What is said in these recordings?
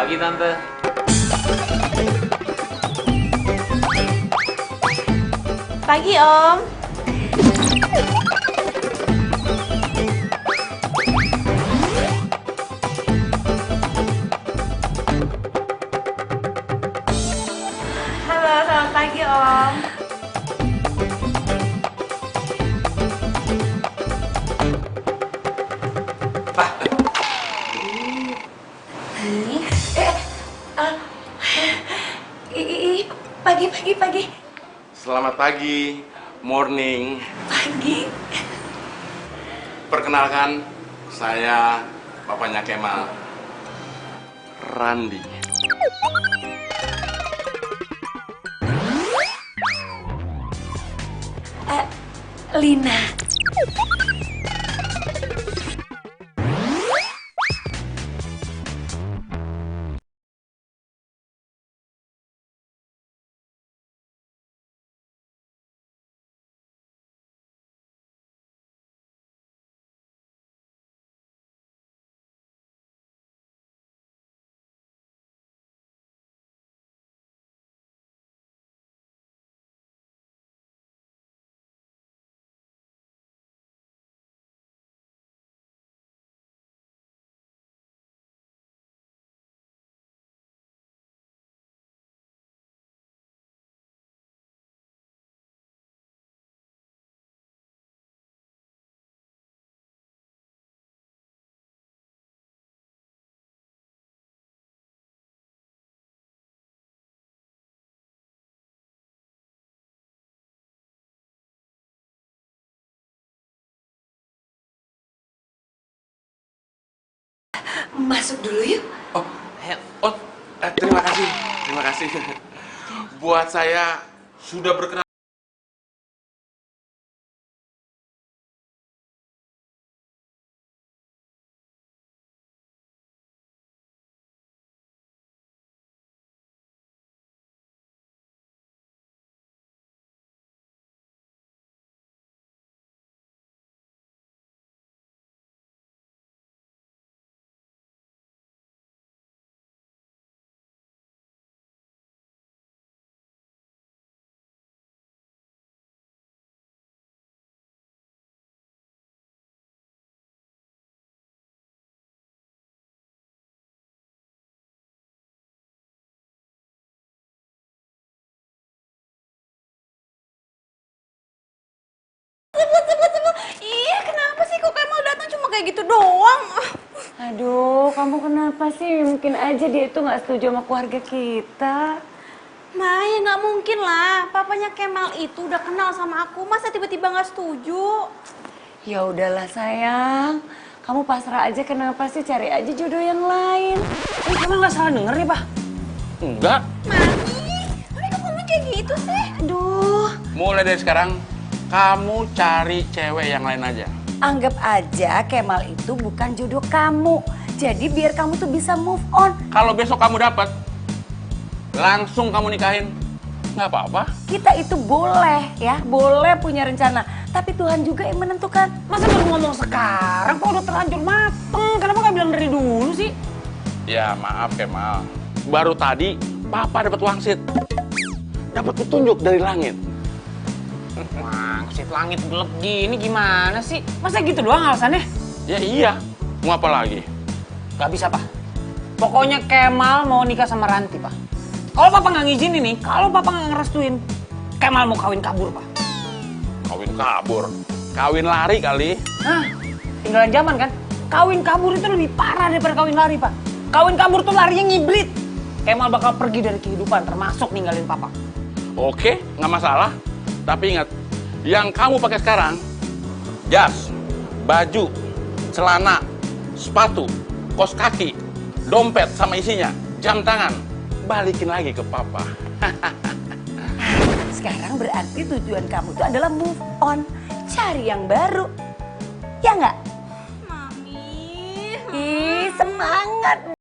Pagi, Tante. Pagi, Om. Halo, selamat pagi, Om. Ini, pagi. Selamat pagi, morning. Pagi. Perkenalkan, saya papanya Kemal, Randi. Lina. Masuk dulu yuk. Oh, terima kasih, terima kasih. Buat saya sudah berkenan. Iya, kenapa sih kok Kemal datang cuma kayak gitu doang? Aduh, kamu kenapa sih? Mungkin aja dia itu nggak setuju sama keluarga kita. Maya, nggak mungkin lah. Papanya Kemal itu udah kenal sama aku. Masa tiba-tiba nggak setuju? Ya udahlah sayang, kamu pasrah aja. Kenapa sih? Cari aja jodoh yang lain. Ini Kemal nggak salah denger nih, Pak? Enggak. Mami, kok kamu kayak gitu sih? Aduh, Mulai dari sekarang, kamu cari cewek yang lain aja. anggap aja Kemal itu bukan jodoh kamu. Jadi biar kamu tuh bisa move on. Kalau besok kamu dapat, langsung kamu nikahin. Nggak apa-apa. Kita itu boleh ya, boleh punya rencana. Tapi Tuhan juga yang menentukan. Masa baru ngomong sekarang? Kok udah terlanjur mateng? Kenapa nggak bilang dari dulu sih? Ya maaf Kemal, baru tadi Papa dapat wangsit. Dapat petunjuk dari langit. Wangsit langit gelap gini gimana sih? Masa gitu doang alasannya? Ya iya, mau apa lagi? Gak bisa, Pak. Pokoknya Kemal mau nikah sama Ranti, Pak. Kalau Papa nggak ngizinin nih, kalau Papa nggak ngerestuin, Kemal mau kawin kabur, Pak. Kawin kabur, kawin lari kali. Hah? Tinggalan zaman kan? Kawin kabur itu lebih parah daripada kawin lari, Pak. Kawin kabur tuh larinya ngibrit. Kemal bakal pergi dari kehidupan, termasuk ninggalin Papa. Oke, nggak masalah. Tapi ingat, yang kamu pakai sekarang, jas, baju, celana, sepatu, kos kaki, dompet sama isinya, jam tangan, balikin lagi ke Papa. Sekarang berarti tujuan kamu itu adalah move on. Cari yang baru. Ya nggak? Mami. Ih, semangat.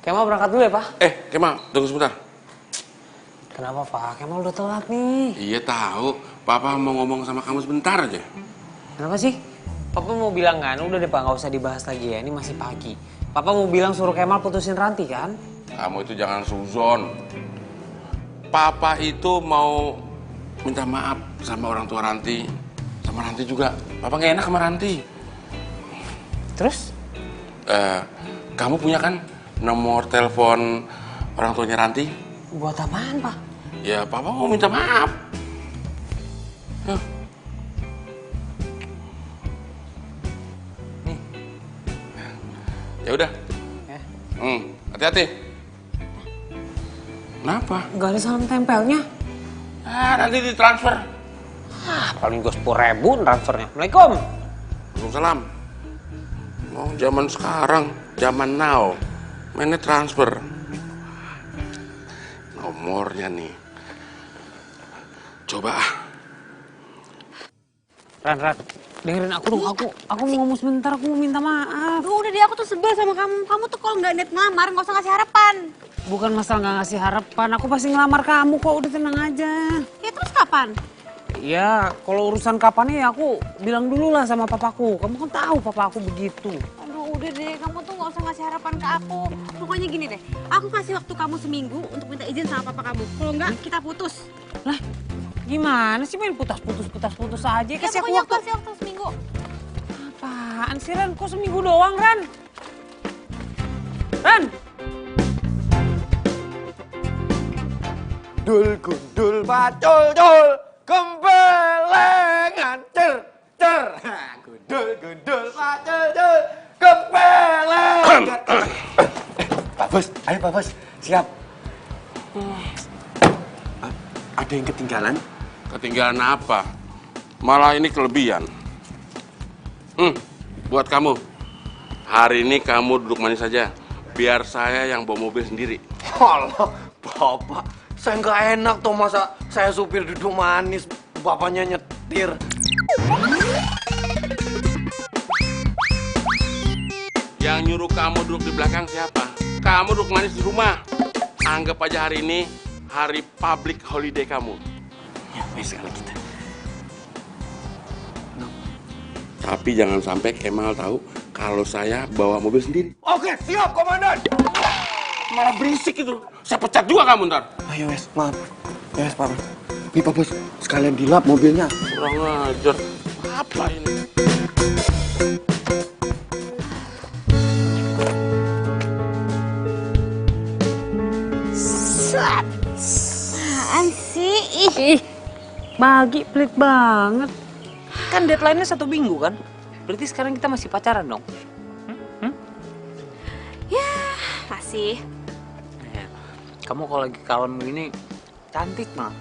Kemal berangkat dulu ya, Pak? Kemal, tunggu sebentar. Kenapa, Pak? Kemal udah telat nih. Iya tahu, Papa mau ngomong sama kamu sebentar aja. Kenapa sih? Papa mau bilang kan, udah deh Pak, nggak usah dibahas lagi ya, ini masih pagi. Papa mau bilang suruh Kemal putusin Ranti kan? Kamu itu jangan suzon. Papa itu mau minta maaf sama orang tua Ranti. Sama Ranti juga. Papa nggak enak sama Ranti. Terus? Kamu punya kan nomor telepon orang tuanya Ranti? Buat apaan, Pak? Ya, Papa mau minta maaf. Yuk. Nih. Ya udah. Ya. Hati-hati. Kenapa? Nggak ada salam tempelnya. Nanti ditransfer. Paling gue 10.000 transfernya. Assalamualaikum. Waalaikumsalam. Mau zaman sekarang, zaman now, mainnya transfer. Nomornya nih. Coba. Ran, dengerin aku dong. Aku mau ngomong sebentar, aku mau minta maaf. Aduh, udah deh, aku tuh sebel sama kamu. Kamu tuh kalau nggak niat ngelamar, nggak usah ngasih harapan. Bukan masalah nggak ngasih harapan, aku pasti ngelamar kamu kok, udah tenang aja. Ya terus kapan? Ya, kalau urusan kapannya ya aku bilang dulu lah sama papaku. Kamu kan tahu papa aku begitu. Aduh, udah deh, kamu tuh nggak usah ngasih harapan ke aku. Pokoknya gini deh, aku kasih waktu kamu seminggu untuk minta izin sama papa kamu. Kalau nggak, kita putus. Lah, gimana sih main putus aja? Ya, Kasih aku pokoknya waktu. kasih waktu seminggu. Apaan sih, Ran? Kok seminggu doang, Ran? Ran! Gundul gundul pacul cul kempelengan cer cer. Gundul gundul pacul cul kempelengan. Pak Bos, ayo Pak Bos, siap. Ada yang ketinggalan? Ketinggalan apa? Malah ini kelebihan. Buat kamu. Hari ini kamu duduk manis saja. Biar saya yang bawa mobil sendiri. Alah, Bapak, saya nggak enak tuh masa saya supir duduk manis, bapaknya nyetir. Yang nyuruh kamu duduk di belakang siapa? Kamu duduk manis di rumah. Anggap aja hari ini hari public holiday kamu. Ya, wes kalau kita. Tapi jangan sampai Kemal tahu kalau saya bawa mobil sendiri. Oke, siap komandan. Malah berisik itu. Saya pecat juga kamu ntar. Ayo wes, maaf. Wes Pak Bos. Nih Pak Bos, sekalian dilap mobilnya. Kurang ajar. Apa ini? Apaan sih? Ih, bagi pelit banget. Kan deadline-nya 1 minggu kan? Berarti sekarang kita masih pacaran dong? Ya, masih. Kamu kalau lagi kalem begini, cantik mah.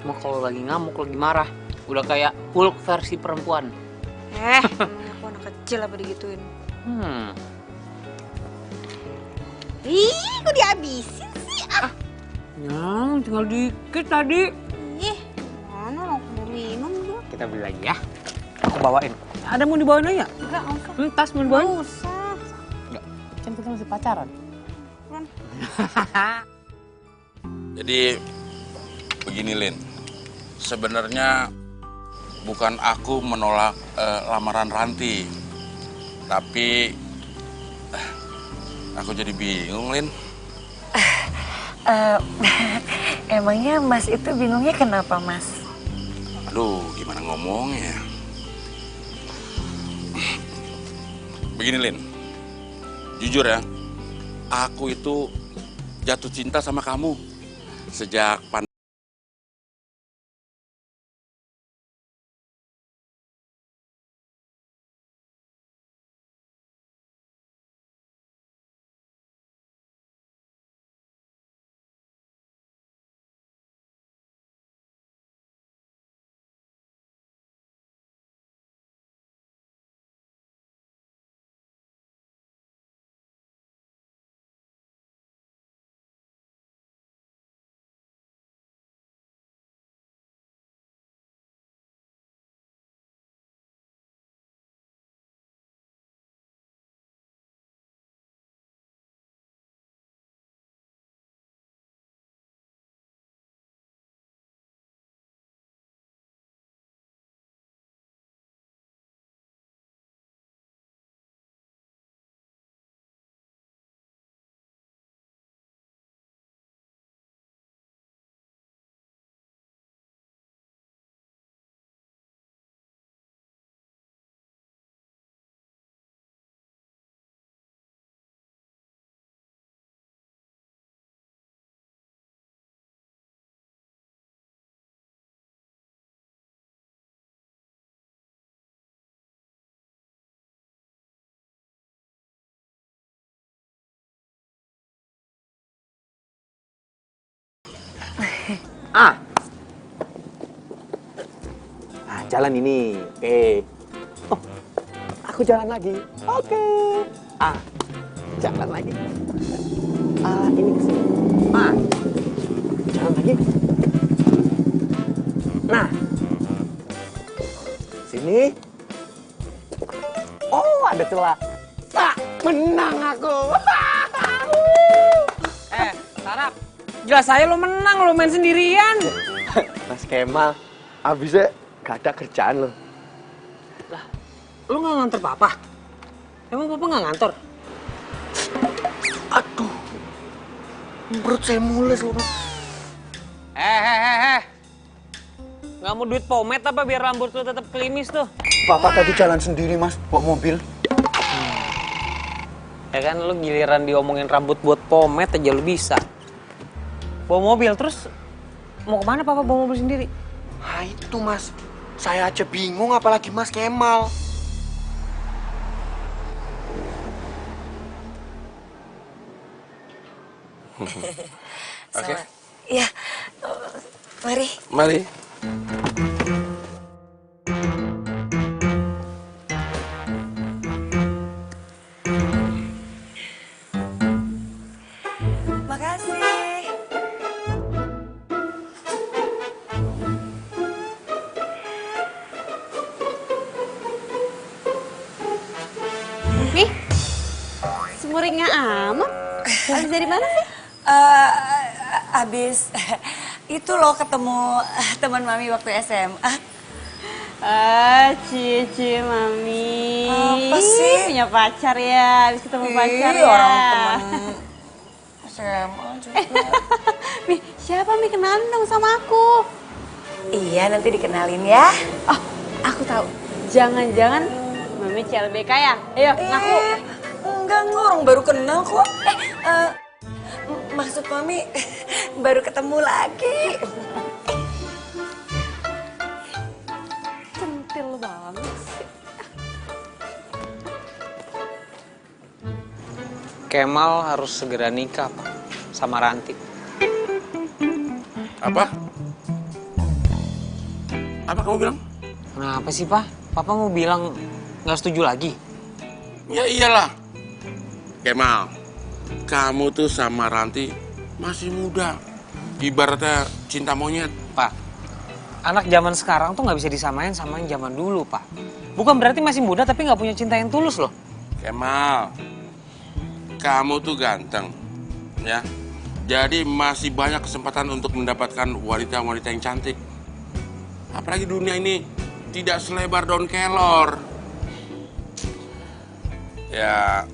Cuma kalau lagi ngamuk, lagi marah, udah kayak Hulk versi perempuan. Aku anak kecil apa digituin? Ih, kok dihabisin sih? Ya, tinggal dikit tadi. Ih, mana aku mau minum tuh? Kita beli lagi ya. Aku bawain. Ada mau dibawain aja? Enggak, nggak usah. Tas mau dibawain? Nggak usah. Enggak. Kan kita masih pacaran. Ron. Jadi begini Lin. Sebenarnya bukan aku menolak lamaran Ranti. Tapi aku jadi bingung Lin. Emangnya Mas itu bingungnya kenapa, Mas? Aduh, gimana ngomongnya ya? Begini Lin, jujur ya, aku itu jatuh cinta sama kamu sejak Ah. Nah, jalan ini. Oke. Oh, aku jalan lagi. Oke. Ah, jalan lagi. Ah, ini ke sini. Ah, jalan lagi. Nah, sini. Oh, ada celah. Ah, menang aku. Sarap. Jelas saya lo menang, lo main sendirian. Mas Kemal, abisnya gak ada kerjaan lo. Lah, lo nggak ngantor papa? Emang papa nggak ngantor? Aduh, perut saya mules lo. Nggak mau duit pomade apa biar rambut lo tetap klimis tuh? Papa tadi jalan sendiri mas, bawa mobil. Ya kan lo giliran diomongin rambut buat pomade aja lo bisa. Bawa mobil terus mau kemana papa bawa mobil sendiri? Nah itu mas, saya aja bingung apalagi mas Kemal. Oke. Ya, mari. Mari. Makasih. Nih, semuringnya amat. Habis dari mana sih? Abis itu loh ketemu teman mami waktu SMA. Cici mami. Apa sih? Punya pacar ya, habis ketemu pacar ya. Orang teman SMA juga. Mi, siapa Mi? Kenalin dong sama aku. Iya, nanti dikenalin ya. Oh, aku tahu. Jangan-jangan Mami CLBK ya? Ayo, ngaku. Enggak, orang baru kenal kok. Maksud mami baru ketemu lagi. Centil banget sih. Kemal harus segera nikah Pak sama Ranti. Apa? Apa kamu bilang? Kenapa sih Pak? Papa mau bilang nggak setuju lagi? Ya iyalah. Kemal, kamu tuh sama Ranti masih muda. Ibaratnya cinta monyet. Pak, anak zaman sekarang tuh nggak bisa disamain sama yang zaman dulu Pak. Bukan berarti masih muda tapi nggak punya cinta yang tulus loh. Kemal, kamu tuh ganteng, ya. Jadi masih banyak kesempatan untuk mendapatkan wanita-wanita yang cantik. Apalagi dunia ini tidak selebar daun kelor. Ya,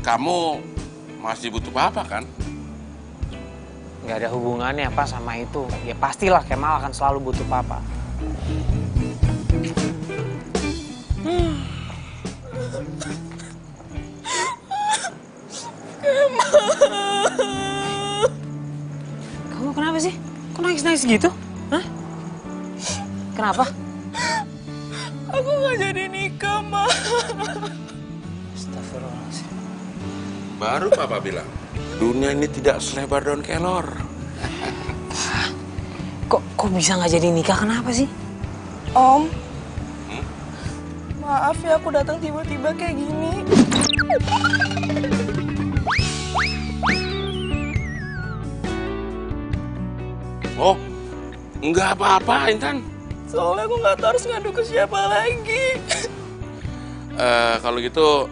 kamu masih butuh papa kan? Nggak ada hubungannya Pak sama itu. Ya pastilah Kemal akan selalu butuh Papa. Kamu kenapa sih? Kok nangis-nangis gitu? Hah? Kenapa? Aku nggak jadi nikah, Ma. Astagfirullahaladzim. Baru papa bilang, dunia ini tidak selebar daun kelor. Kok bisa nggak jadi nikah? Kenapa sih? Om, maaf ya aku datang tiba-tiba kayak gini. Oh, nggak apa-apa Intan. Soalnya aku nggak tahu harus ngadu ke siapa lagi. Kalau gitu,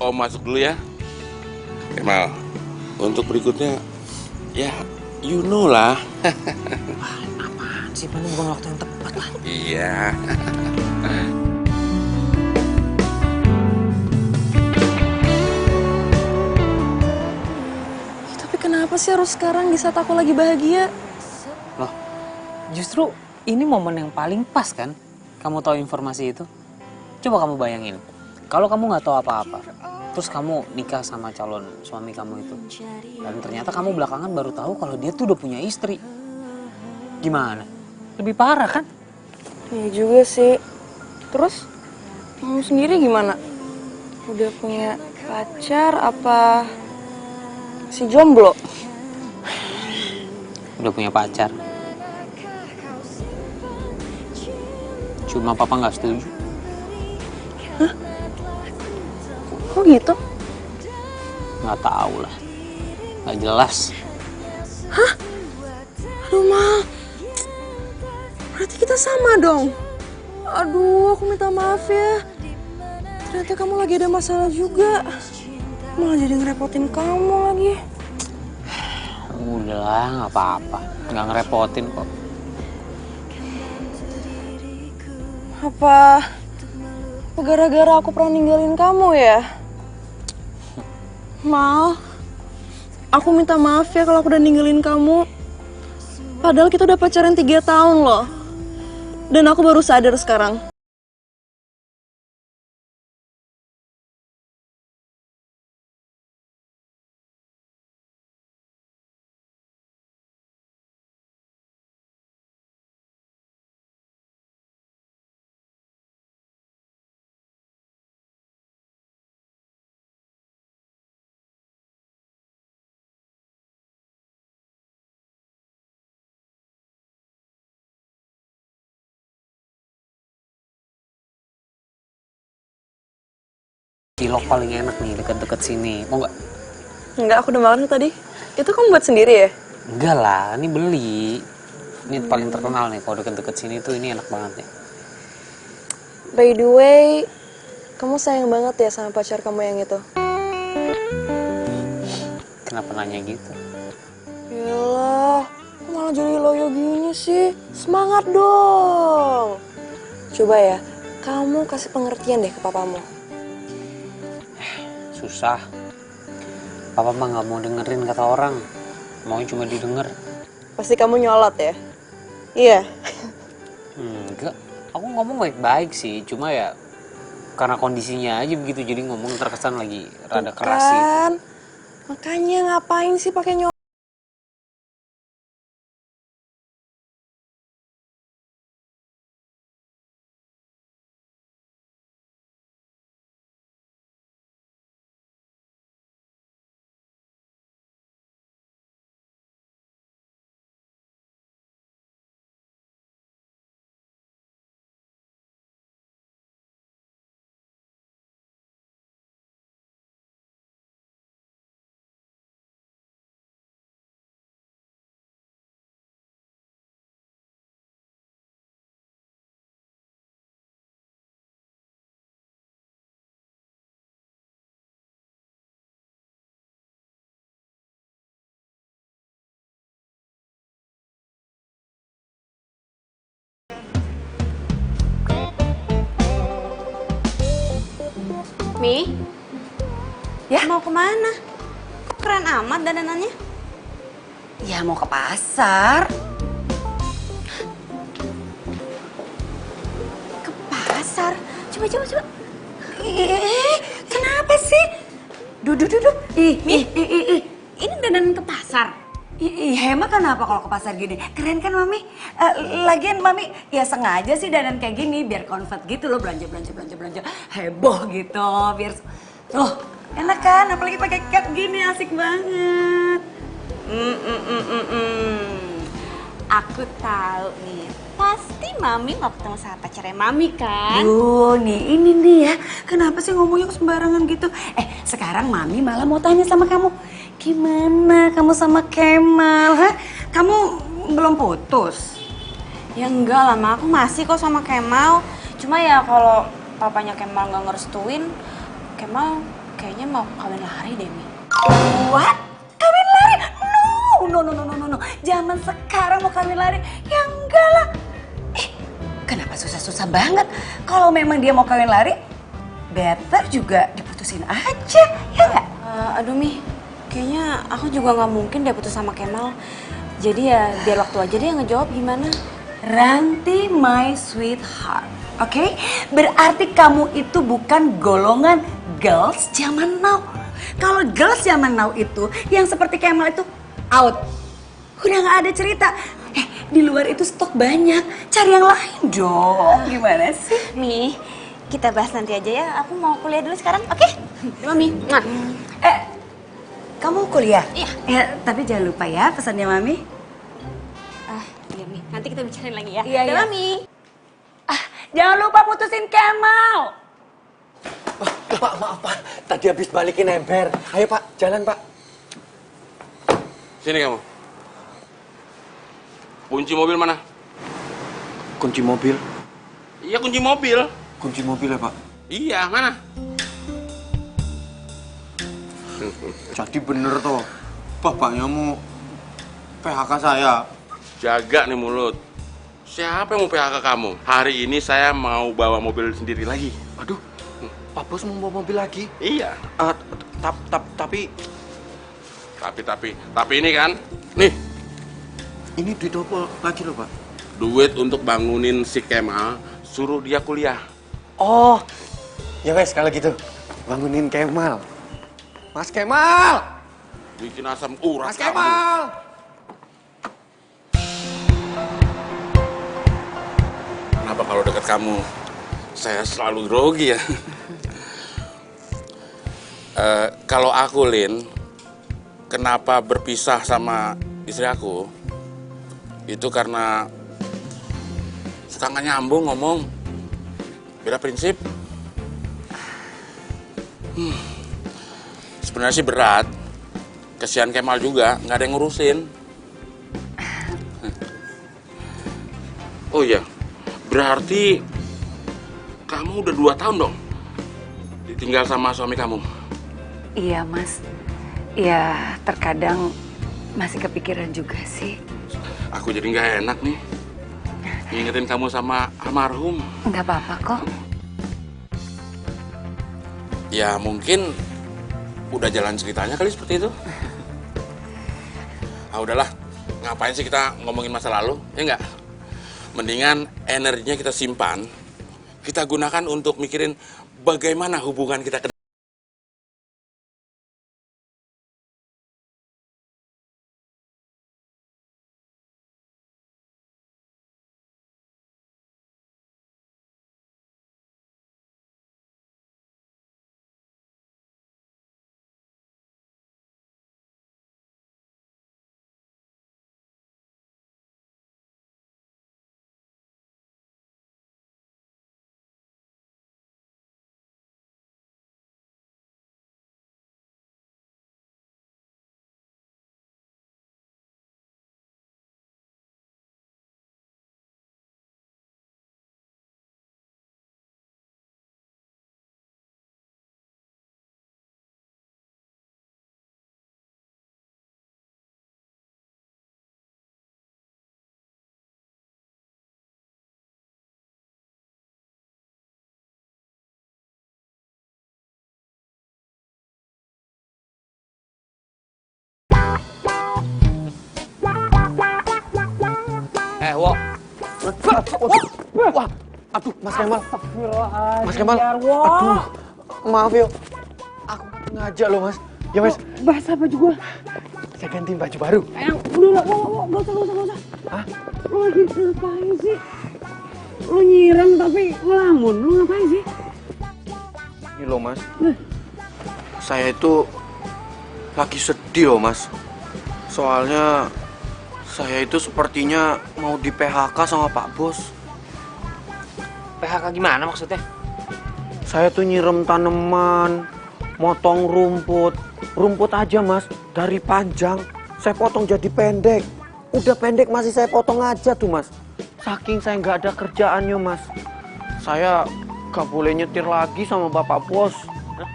Om masuk dulu ya. Kemal, untuk berikutnya, ya you know lah. Apaan sih? Pan bukan waktu yang tepat lah. Iya. Tapi kenapa sih harus sekarang di saat aku lagi bahagia? Loh, justru ini momen yang paling pas kan? Kamu tahu informasi itu? Coba kamu bayangin, kalau kamu nggak tahu apa-apa, terus kamu nikah sama calon suami kamu itu, dan ternyata kamu belakangan baru tahu kalau dia tuh udah punya istri. Gimana? Lebih parah kan? Iya juga sih. Terus, kamu sendiri gimana? Udah punya pacar apa si jomblo? Udah punya pacar. Cuma papa nggak setuju. Kok gitu? Nggak tahu lah. Nggak jelas. Aduh, Ma. Berarti kita sama dong. Aduh, aku minta maaf ya. Ternyata kamu lagi ada masalah juga. Malah jadi ngerepotin kamu lagi. Udahlah, nggak apa-apa. Nggak ngerepotin kok. Apa gara-gara aku pernah ninggalin kamu ya? Mal, aku minta maaf ya kalau aku udah ninggalin kamu. Padahal kita udah pacaran 3 tahun loh. Dan aku baru sadar sekarang. Cilok paling enak nih deket-deket sini. Mau nggak? Enggak, aku udah makan tadi. Itu kamu buat sendiri ya? Enggak lah, ini beli. Ini paling terkenal nih, kalau deket-deket sini tuh ini enak banget nih. By the way, kamu sayang banget ya sama pacar kamu yang itu? Kenapa nanya gitu? Yalah, kok malah jadi loyo gini sih? Semangat dong! Coba ya, kamu kasih pengertian deh ke papamu. Susah. Papa mah nggak mau dengerin kata orang. Maunya cuma didengar. Pasti kamu nyolot ya? Iya. Enggak. Aku ngomong baik-baik sih. Cuma ya karena kondisinya aja begitu. Jadi ngomong terkesan lagi rada keras gitu. Kan? Makanya ngapain sih pakai nyolot? Mi, Ya? mau kemana? Kok keren amat dandanannya? Ya mau ke pasar. Ke pasar? Coba. Kenapa sih? Duduk. Mi, ini dandanan ke pasar. Hemat kenapa kalau ke pasar gini? Keren kan Mami? Lagian Mami ya sengaja sih dandan kayak gini biar convert gitu loh, belanja heboh gitu biar tuh enak kan, apalagi pakai cat gini asik banget. Aku tahu nih, pasti Mami mau ketemu sama pacarnya Mami kan? Duh, ini nih ya. Kenapa sih ngomongnya sembarangan gitu? Sekarang Mami malah mau tanya sama kamu. Gimana kamu sama Kemal, ha? Kamu belum putus? Ya enggak lah, Ma. Aku masih kok sama Kemal. Cuma ya kalau papanya Kemal nggak ngerestuin, Kemal kayaknya mau kawin lari deh, Mi. What? Kawin lari? No. Zaman sekarang mau kawin lari? Ya enggak lah. Kenapa susah-susah banget? Kalau memang dia mau kawin lari, better juga diputusin aja, ya nggak? Aduh, Mi. Kayaknya aku juga nggak mungkin deh putus sama Kemal. Jadi ya biar waktu aja dia ngejawab gimana. Ranti my sweetheart, oke? Berarti kamu itu bukan golongan girls zaman now. Kalau girls zaman now itu, yang seperti Kemal itu out. Udah nggak ada cerita. Di luar itu stok banyak. Cari yang lain dong. Gimana sih? Mi, kita bahas nanti aja ya. Aku mau kuliah dulu sekarang, oke? Mami. Nah. Kamu kuliah? Iya. Tapi jangan lupa ya pesannya Mami. Iya, Mi. Nanti kita bicarain lagi ya. Iya. Mami. Jangan lupa putusin Kemal. Pak, maaf Pak. Tadi habis balikin ember. Ayo Pak, jalan Pak. Sini kamu. Kunci mobil mana? Kunci mobil. Iya, kunci mobil. Kunci mobil ya Pak. Iya, mana? Jadi bener toh. Bapaknya mau PHK saya. Jaga nih mulut. Siapa yang mau PHK kamu? Hari ini saya mau bawa mobil sendiri lagi. Aduh, Pak Bos mau bawa mobil lagi? Iya. Tapi Tapi ini kan, nih, ini duit apa lagi loh Pak? duit untuk bangunin si Kemal, suruh dia kuliah. Oh, ya wes kalau gitu. Bangunin Kemal. Mas Kemal! Bikin asam urat Mas Kemal! Kenapa kalau dekat kamu, saya selalu grogi ya? Kalau aku, Lin, kenapa berpisah sama istri aku? Itu karena suka nggak nyambung ngomong. Beda prinsip. Sebenarnya sih berat. Kesian Kemal juga, nggak ada yang ngurusin. Oh iya, berarti kamu udah 2 tahun dong ditinggal sama suami kamu? Iya Mas. Ya terkadang masih kepikiran juga sih. Aku jadi nggak enak nih ngingetin kamu sama almarhum. Nggak apa-apa kok. Ya mungkin udah jalan ceritanya kali seperti itu. Ah udahlah, ngapain sih kita ngomongin masa lalu, ya nggak? Mendingan energinya kita simpan, kita gunakan untuk mikirin bagaimana hubungan kita ke. Wo. Wah, aduh Mas Kemal. Mas Kemal, aduh, maaf yo. Aku ngajak loh Mas. Ya Mas. Bahas apa juga? Saya ganti baju baru. Udah lah, gak usah. Hah? Lu lagi ngapain sih? Lu nyiram tapi ngelamun, lu ngapain sih? Ini loh Mas. Saya itu lagi sedih loh Mas. Soalnya saya itu sepertinya mau di PHK sama Pak Bos. PHK gimana maksudnya? Saya tuh nyirem tanaman, motong rumput. Rumput aja Mas, dari panjang saya potong jadi pendek. Udah pendek masih saya potong aja tuh Mas. Saking saya nggak ada kerjaannya Mas. Saya gak boleh nyetir lagi sama Bapak Bos. Hah?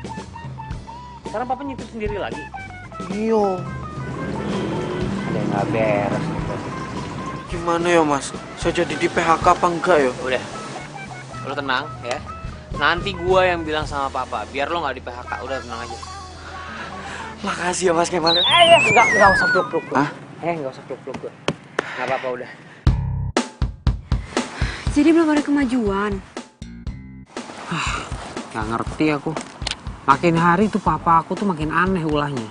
Sekarang papa nyetir sendiri lagi? Iya. Ada yang nggak beres. Gimana ya Mas? Saya jadi di PHK apa enggak ya? Udah, lo tenang ya. Nanti gua yang bilang sama papa, biar lo nggak di PHK. Udah tenang aja. Makasih ya Mas Kemal. Nggak usah peluk-peluk gue. Hah? Nggak usah peluk-peluk gue. Nggak apa-apa udah. Jadi belum ada kemajuan. Nggak ngerti aku. Makin hari tuh papa aku tuh makin aneh ulahnya.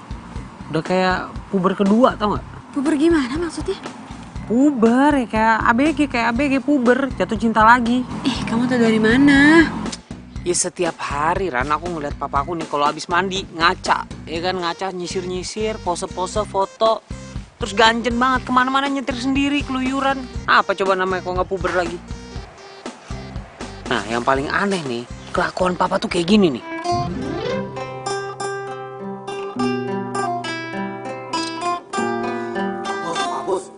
Udah kayak puber kedua, tau nggak? Puber gimana maksudnya? Puber ya, kayak ABG puber, jatuh cinta lagi. Kamu tahu dari mana? Ya setiap hari Ran aku ngeliat papa aku nih kalau habis mandi ngaca, ya kan ngaca nyisir-nyisir, pose-pose foto, terus ganjen banget kemana-mana nyetir sendiri keluyuran. Apa coba namanya kalau nggak puber lagi? Nah, yang paling aneh nih, kelakuan papa tuh kayak gini nih. Bos,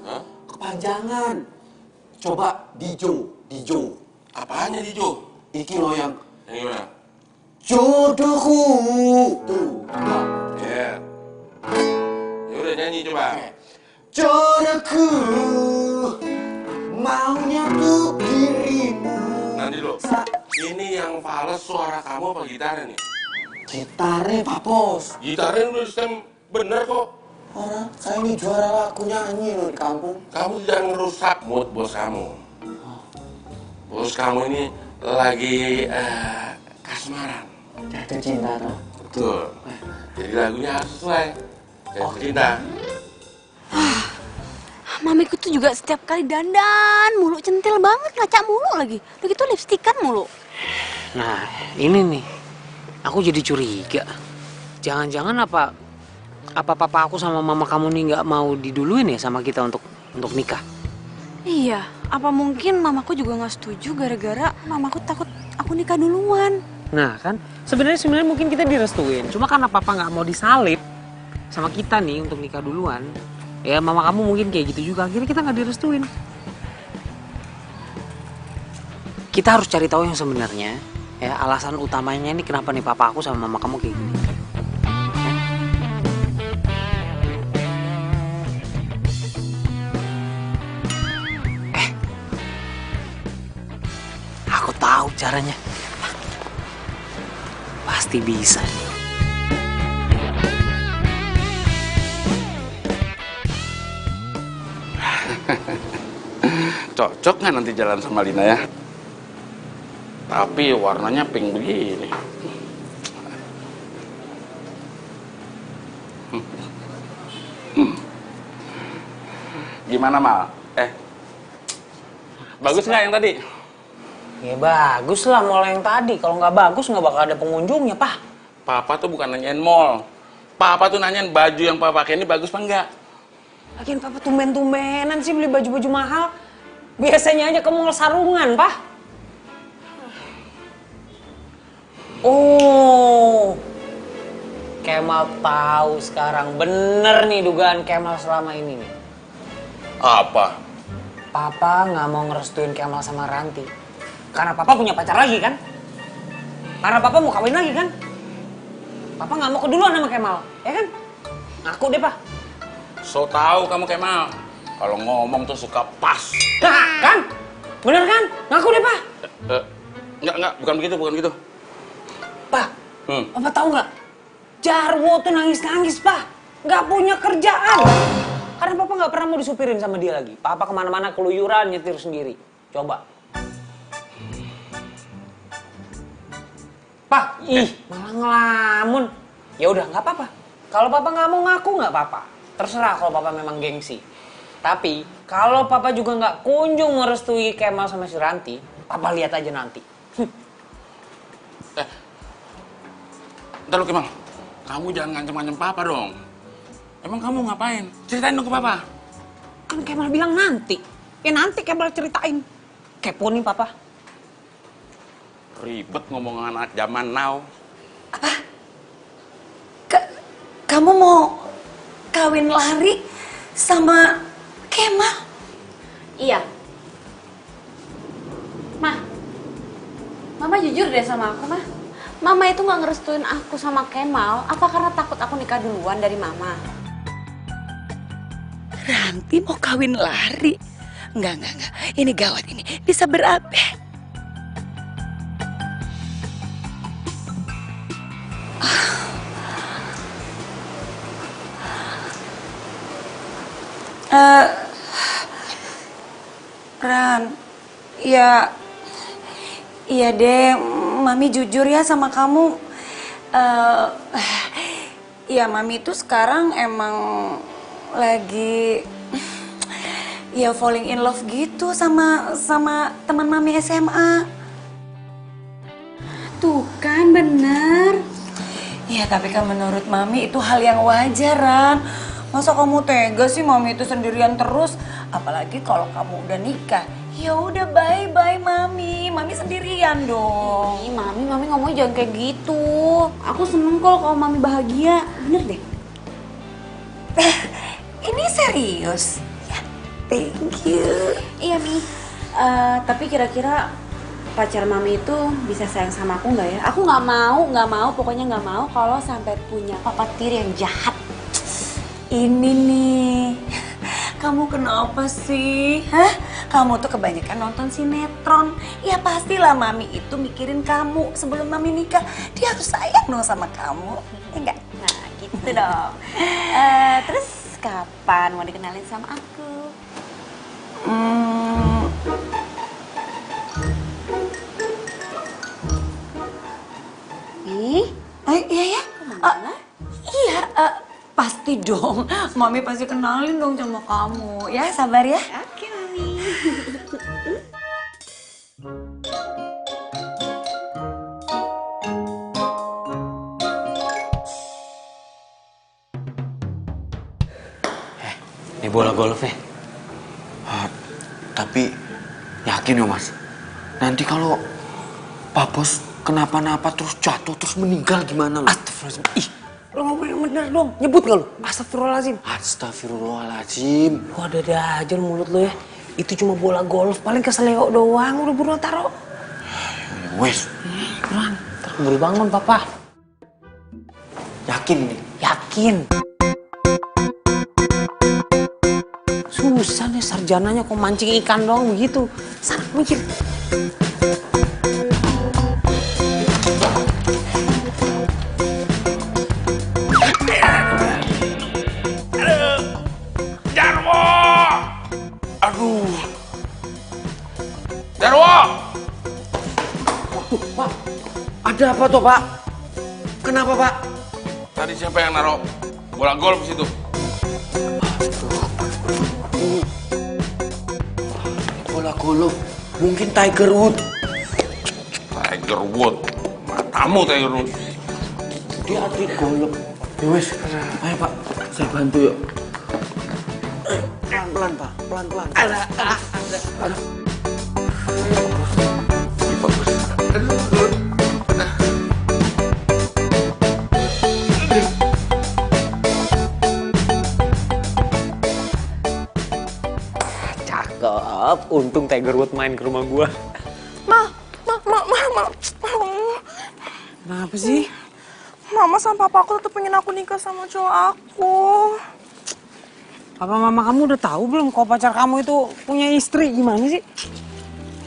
kepanjangan. Coba Dijo. Apanya Dijo? Iki lo yang Yang gimana? jodohku. Tuh, coba. Ya. Ya udah nyanyi coba. Jodohku, maunya tuh dirimu. Nanti dulu. Ini yang fals suara kamu apa gitarnya nih? Gitarnya Pak Bos. Gitarnya udah sistem bener kok. Orang saya ini juara lagu nyanyi loh di kampung. Kamu jangan ngerusak mood bos kamu. Bos kamu ini lagi kasmaran. Jatuh cinta tuh. Betul. Jadi lagunya harus sesuai. Jatuh cinta. Mamiku tuh juga setiap kali dandan mulu, centil banget, ngaca mulu lagi. Udah gitu lipstikan mulu. Nah, ini nih. Aku jadi curiga. Jangan-jangan apa papa aku sama mama kamu nih nggak mau diduluin ya sama kita untuk nikah? Iya, apa mungkin mamaku juga nggak setuju gara-gara mamaku takut aku nikah duluan. Nah kan, sebenarnya mungkin kita direstuin. Cuma karena papa nggak mau disalib sama kita nih untuk nikah duluan, ya mama kamu mungkin kayak gitu juga. Akhirnya kita nggak direstuin. Kita harus cari tahu yang sebenarnya. Ya, alasan utamanya ini kenapa nih papa aku sama mama kamu kayak gini. Aku tahu caranya. Pasti bisa nih. Cocok nggak nanti jalan sama Lina ya? Tapi warnanya pink begini. Gimana Mal? Bagus nggak yang tadi? Ya bagus lah mall yang tadi. Kalau nggak bagus nggak bakal ada pengunjungnya, Pak. Papa tuh bukan nanyain mall. Papa tuh nanyain baju yang Papa pakai ini bagus apa enggak? Lagian Papa tumben-tumbenan sih beli baju-baju mahal. Biasanya aja ke mall sarungan, Pak. Oh, Kemal tahu sekarang. Bener nih dugaan Kemal selama ini nih. Apa? Papa nggak mau ngerestuin Kemal sama Ranti. Karena Papa punya pacar lagi kan? Karena Papa mau kawin lagi kan? Papa nggak mau keduluan sama Kemal, ya kan? Ngaku deh, Pak. So tahu kamu Kemal. Kalau ngomong tuh suka pas. Nah, kan? Bener kan? Ngaku deh, Pak. Enggak, bukan begitu. Pak, Papa tahu nggak? Jarwo tuh nangis-nangis, Pak. Nggak punya kerjaan. Karena Papa nggak pernah mau disupirin sama dia lagi. Papa kemana-mana keluyuran nyetir sendiri. Coba. Pak, malah ngelamun. Ya udah, nggak apa-apa. Kalau Papa nggak mau ngaku nggak apa-apa. Terserah kalau Papa memang gengsi. Tapi kalau Papa juga nggak kunjung merestui Kemal sama si Ranti, Papa lihat aja nanti. Ntar lu Kemal, kamu jangan ngancem-ngancem Papa dong. Emang kamu ngapain? Ceritain dong ke Papa. Kan Kemal bilang nanti. Ya nanti Kemal ceritain. Kepo nih Papa. Ribet ngomong anak zaman now. Kamu mau kawin lari sama Kemal? Iya. Mama jujur deh sama aku, Ma. Mama itu nggak ngerestuin aku sama Kemal, apa karena takut aku nikah duluan dari Mama? Ranti mau kawin lari? Enggak. Ini gawat ini. Bisa berabe. Ran, iya deh, Mami jujur ya sama kamu. Ya Mami itu sekarang emang lagi ya falling in love gitu sama teman Mami SMA. Tuh kan bener. Ya tapi kan menurut Mami itu hal yang wajar, Ran. Masa kamu tega sih Mami itu sendirian terus? Apalagi kalau kamu udah nikah. Ya udah bye-bye Mami. Mami sendirian dong. Ih, Mami ngomongnya jangan kayak gitu. Aku seneng kalau Mami bahagia. Bener deh. Ini serius? Ya, thank you. Iya, Mi. Tapi kira-kira pacar Mami itu bisa sayang sama aku nggak ya? Aku nggak mau, pokoknya nggak mau kalau sampai punya papa tiri yang jahat. Ini nih, kamu kenapa sih? Hah? Kamu tuh kebanyakan nonton sinetron. Ya pastilah Mami itu mikirin kamu sebelum Mami nikah. Dia harus sayang dong sama kamu. Ya enggak? Nah, gitu dong. Terus kapan mau dikenalin sama aku? Ih, Iya ya? Iya, pasti dong. Mami pasti kenalin dong sama kamu. Ya, sabar ya. oke Mami. Ini bola golf ya. Tapi yakin ya Mas, nanti kalau Pak Bos kenapa-napa terus jatuh terus meninggal gimana lo? Astagfirullahaladzim. Ih, lo ngomongin bener dong. Nyebut gak lo? Astagfirullahaladzim. Astagfirullahaladzim. Lo ada aja mulut lo ya. Itu cuma bola golf, paling keseleo doang. Udah buruan taro. Wes, Kurang, terburu bangun papa. yakin nih? Yakin. Susah nih sarjananya kok mancing ikan doang begitu. Sana mikir. Jarwo! Aduh. Jarwo! Pak, ada apa tuh Pak? Kenapa Pak? Tadi siapa yang naruh bola golf di situ? Bola golf, mungkin Tiger Woods. Tiger Woods. Matamu Tiger Woods. Dia atlet golf. Ya wes, ayo Pak, saya bantu yuk. Pelan-pelan Pak, pelan-pelan. Cakep. Untung Tiger Woods main ke rumah gua. Ma. Kenapa sih? Mama sama papa aku tetap pengen aku nikah sama cowok aku. Papa mama kamu udah tahu belum kalau pacar kamu itu punya istri? Gimana sih?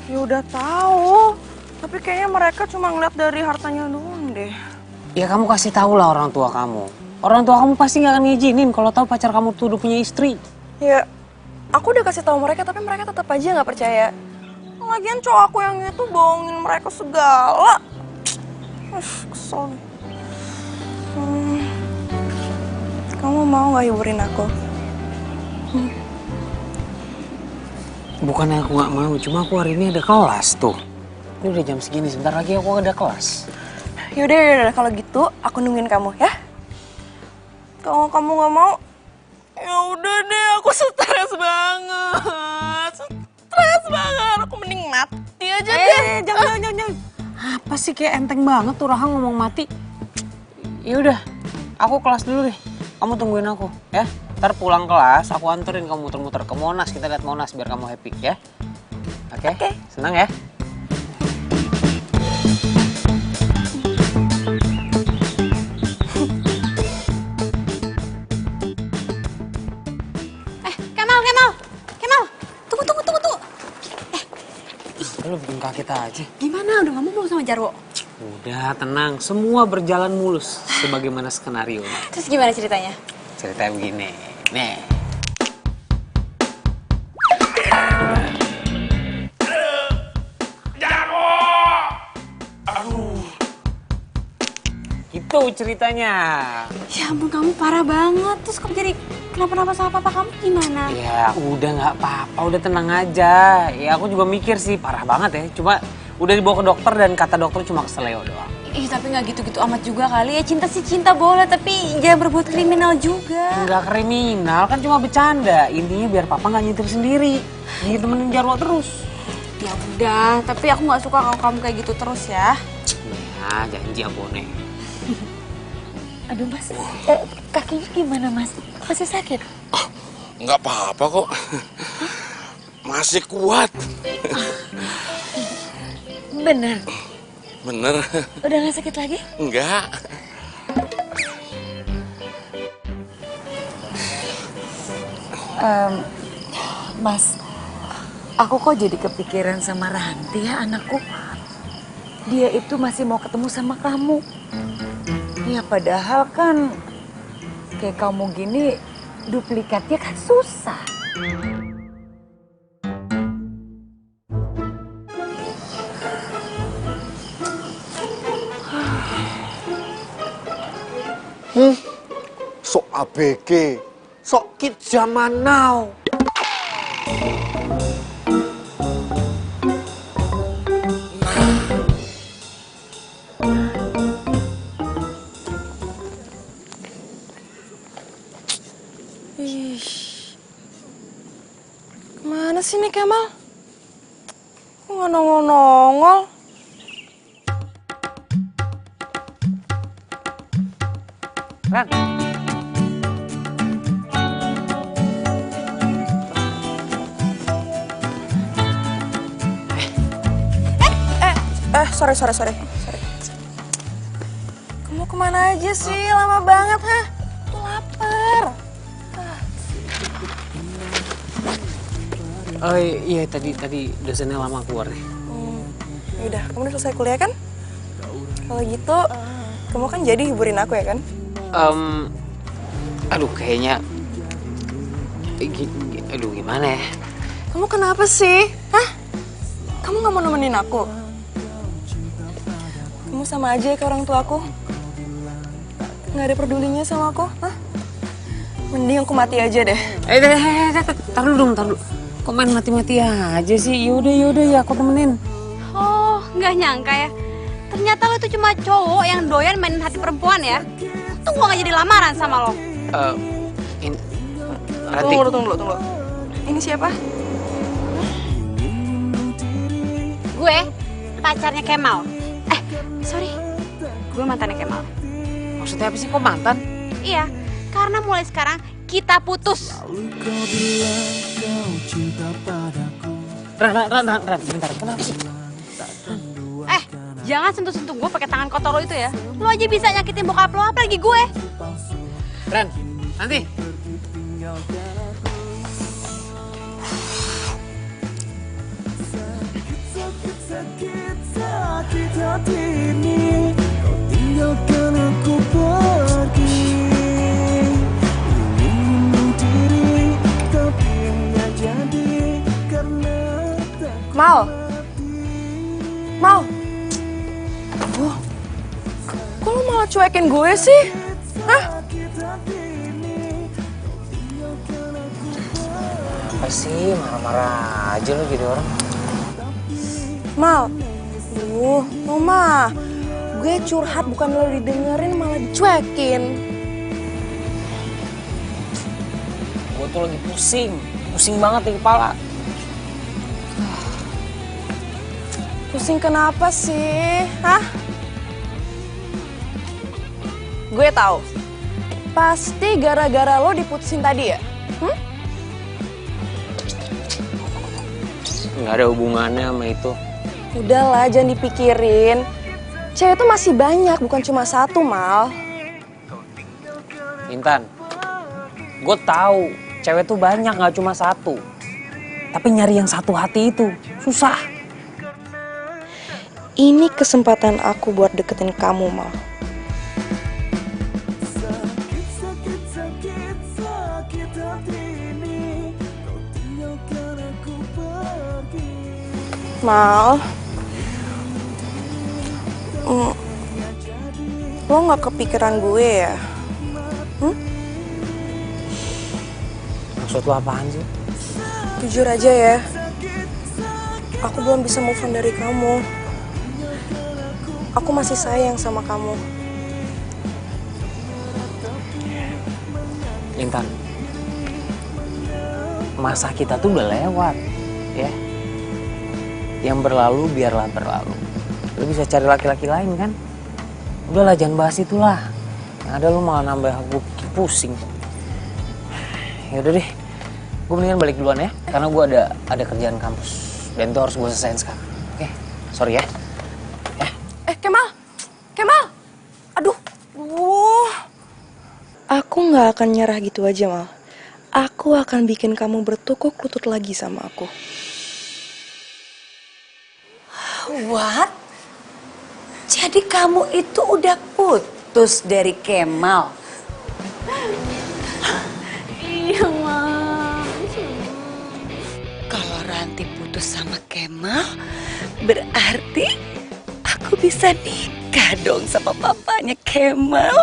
Ya udah tahu, tapi kayaknya mereka cuma ngeliat dari hartanya doang deh. Ya kamu kasih tahu lah orang tua kamu. Orang tua kamu pasti nggak akan ngizinin kalau tahu pacar kamu tuh udah punya istri. Ya, aku udah kasih tahu mereka, tapi mereka tetap aja nggak percaya. Lagian cowok aku yang itu bohongin mereka segala. Kesel nih. Kamu mau nggak hiburin aku? Bukannya aku nggak mau, cuma aku hari ini ada kelas tuh. Ini udah jam segini, sebentar lagi aku ada kelas. Yaudah, kalau gitu aku nungguin kamu ya. Kalau kamu nggak mau, ya udah deh, aku stres banget. Stres banget, aku mending mati aja deh. Jangan. Apa sih kayak enteng banget tuh Rahang ngomong mati. Ya udah, aku kelas dulu deh. Kamu tungguin aku, ya. Ntar pulang kelas, aku anterin kamu muter-muter ke Monas. Kita lihat Monas biar kamu happy, ya. Oke? Senang ya? Kemal. Tunggu. Lu bikin kaget aja. Gimana? Udah ngomong belum sama Jarwo? Udah, tenang. Semua berjalan mulus sebagaimana skenario. Terus gimana ceritanya? Ceritanya begini. Nih. Jarwo! Aduh. Itu ceritanya. Ya ampun, kamu parah banget. Terus kamu jadi kenapa-napa sama papa kamu gimana? Ya udah nggak apa-apa, udah tenang aja. Ya aku juga mikir sih parah banget ya. Cuma udah dibawa ke dokter dan kata dokter cuma keseleo doang. Ih, tapi nggak gitu-gitu amat juga kali ya. Cinta sih cinta boleh, tapi jangan berbuat kriminal juga. Nggak kriminal, kan cuma bercanda. Intinya biar papa nggak nyetir sendiri. Jadi temenin Jarwo terus. Ya udah, tapi aku nggak suka kalau kamu kayak gitu terus ya. Ya, janji abone. Aduh Mas, kakinya gimana Mas? Masih sakit? Nggak apa-apa kok. Masih kuat. Bener? Bener. Udah gak sakit lagi? Enggak. Mas, aku kok jadi kepikiran sama Ranti ya anakku. Dia itu masih mau ketemu sama kamu. Ya padahal kan kayak kamu gini duplikatnya kan susah. Sok ABG, sok kid zaman now. Kemana sih nih Kemal? Kok nggak nongol-nongol? Ran, Sorry. Kamu kemana aja sih? Lama banget, hah? Tuh lapar. oh iya tadi dosennya lama keluar nih. Yaudah, kamu udah selesai kuliah kan? Kalau gitu, kamu kan jadi hiburin aku ya kan? Aduh kayaknya, aduh gimana ya? Kamu kenapa sih? Hah? Kamu gak mau nemenin aku? Kamu sama aja kayak orang tua aku. Gak ada pedulinya sama aku, hah? Mending aku mati aja deh. Tar dulu. Kok main mati-mati aja sih? Yaudah ya aku temenin. Oh, nggak nyangka ya. Ternyata lo itu cuma cowok yang doyan mainin hati perempuan ya. Tuh gua nggak jadi lamaran sama lo. Ranti. Tunggu. Ini siapa? Gue pacarnya Kemal. Sorry. Gue mantannya Kemal. Maksudnya apa sih kok mantan? Iya, karena mulai sekarang kita putus. Ran, bentar, kenapa sih? Jangan sentuh-sentuh gue pakai tangan kotor lo itu ya. Lo aja bisa nyakitin bokap lo, apalagi gue. Ran, nanti. Mal. Aduh. Kok lo malah cuekin gue sih? Hah? Apa sih marah-marah aja lo jadi orang? Mal. Lo mah. Gue curhat bukan lo didengerin malah dicuekin. Gue tuh lagi pusing banget di kepala. Pusing kenapa sih? Hah? Gue tahu. Pasti gara-gara lo diputusin tadi ya? Nggak ada hubungannya sama itu. Udahlah, jangan dipikirin. Cewek tuh masih banyak, bukan cuma satu, Mal. Intan, gue tahu cewek tuh banyak, nggak cuma satu. Tapi nyari yang satu hati itu susah. Ini kesempatan aku buat deketin kamu, Mal. Mal, lo gak kepikiran gue ya? Maksud lo apaan sih? Jujur aja ya, aku belum bisa move on dari kamu. Aku masih sayang sama kamu. Intan, masa kita tuh udah lewat, ya. Yang berlalu biarlah berlalu. Lu bisa cari laki-laki lain kan? Udahlah jangan bahas itulah. Yang ada lu malah nambah gue pusing. Ya udah deh, gue mendingan balik duluan ya, karena gue ada kerjaan kampus dan itu harus gue selesaiin sekarang. Oke, sorry ya. Kemal, aduh, aku nggak akan nyerah gitu aja Mal. Aku akan bikin kamu bertukuk lutut lagi sama aku. What? Jadi kamu itu udah putus dari Kemal? Iya, Mam. Kalau Ranti putus sama Kemal, berarti aku bisa nikah dong sama papanya Kemal.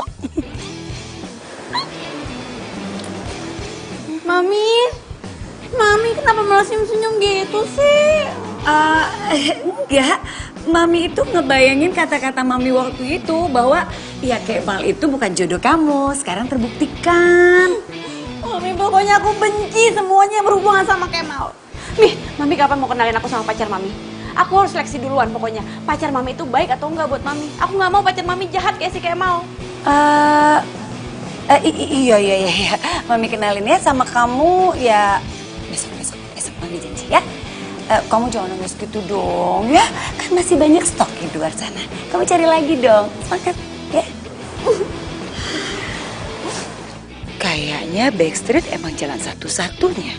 Mami kenapa malah senyum-senyum gitu sih? Enggak, Mami itu ngebayangin kata-kata Mami waktu itu bahwa ya Kemal itu bukan jodoh kamu, sekarang terbuktikan. Mami, pokoknya aku benci semuanya yang berhubungan sama Kemal. Mami kapan mau kenalin aku sama pacar Mami? Aku harus seleksi duluan pokoknya. Pacar Mami itu baik atau enggak buat Mami? Aku nggak mau pacar Mami jahat kayak si Kemal. Iya. Mami kenalin ya sama kamu ya besok Mami janji ya. Kamu jangan nangis gitu dong ya. Kan masih banyak stok di luar sana. Kamu cari lagi dong. Semangat ya. Kayaknya Backstreet emang jalan satu-satunya.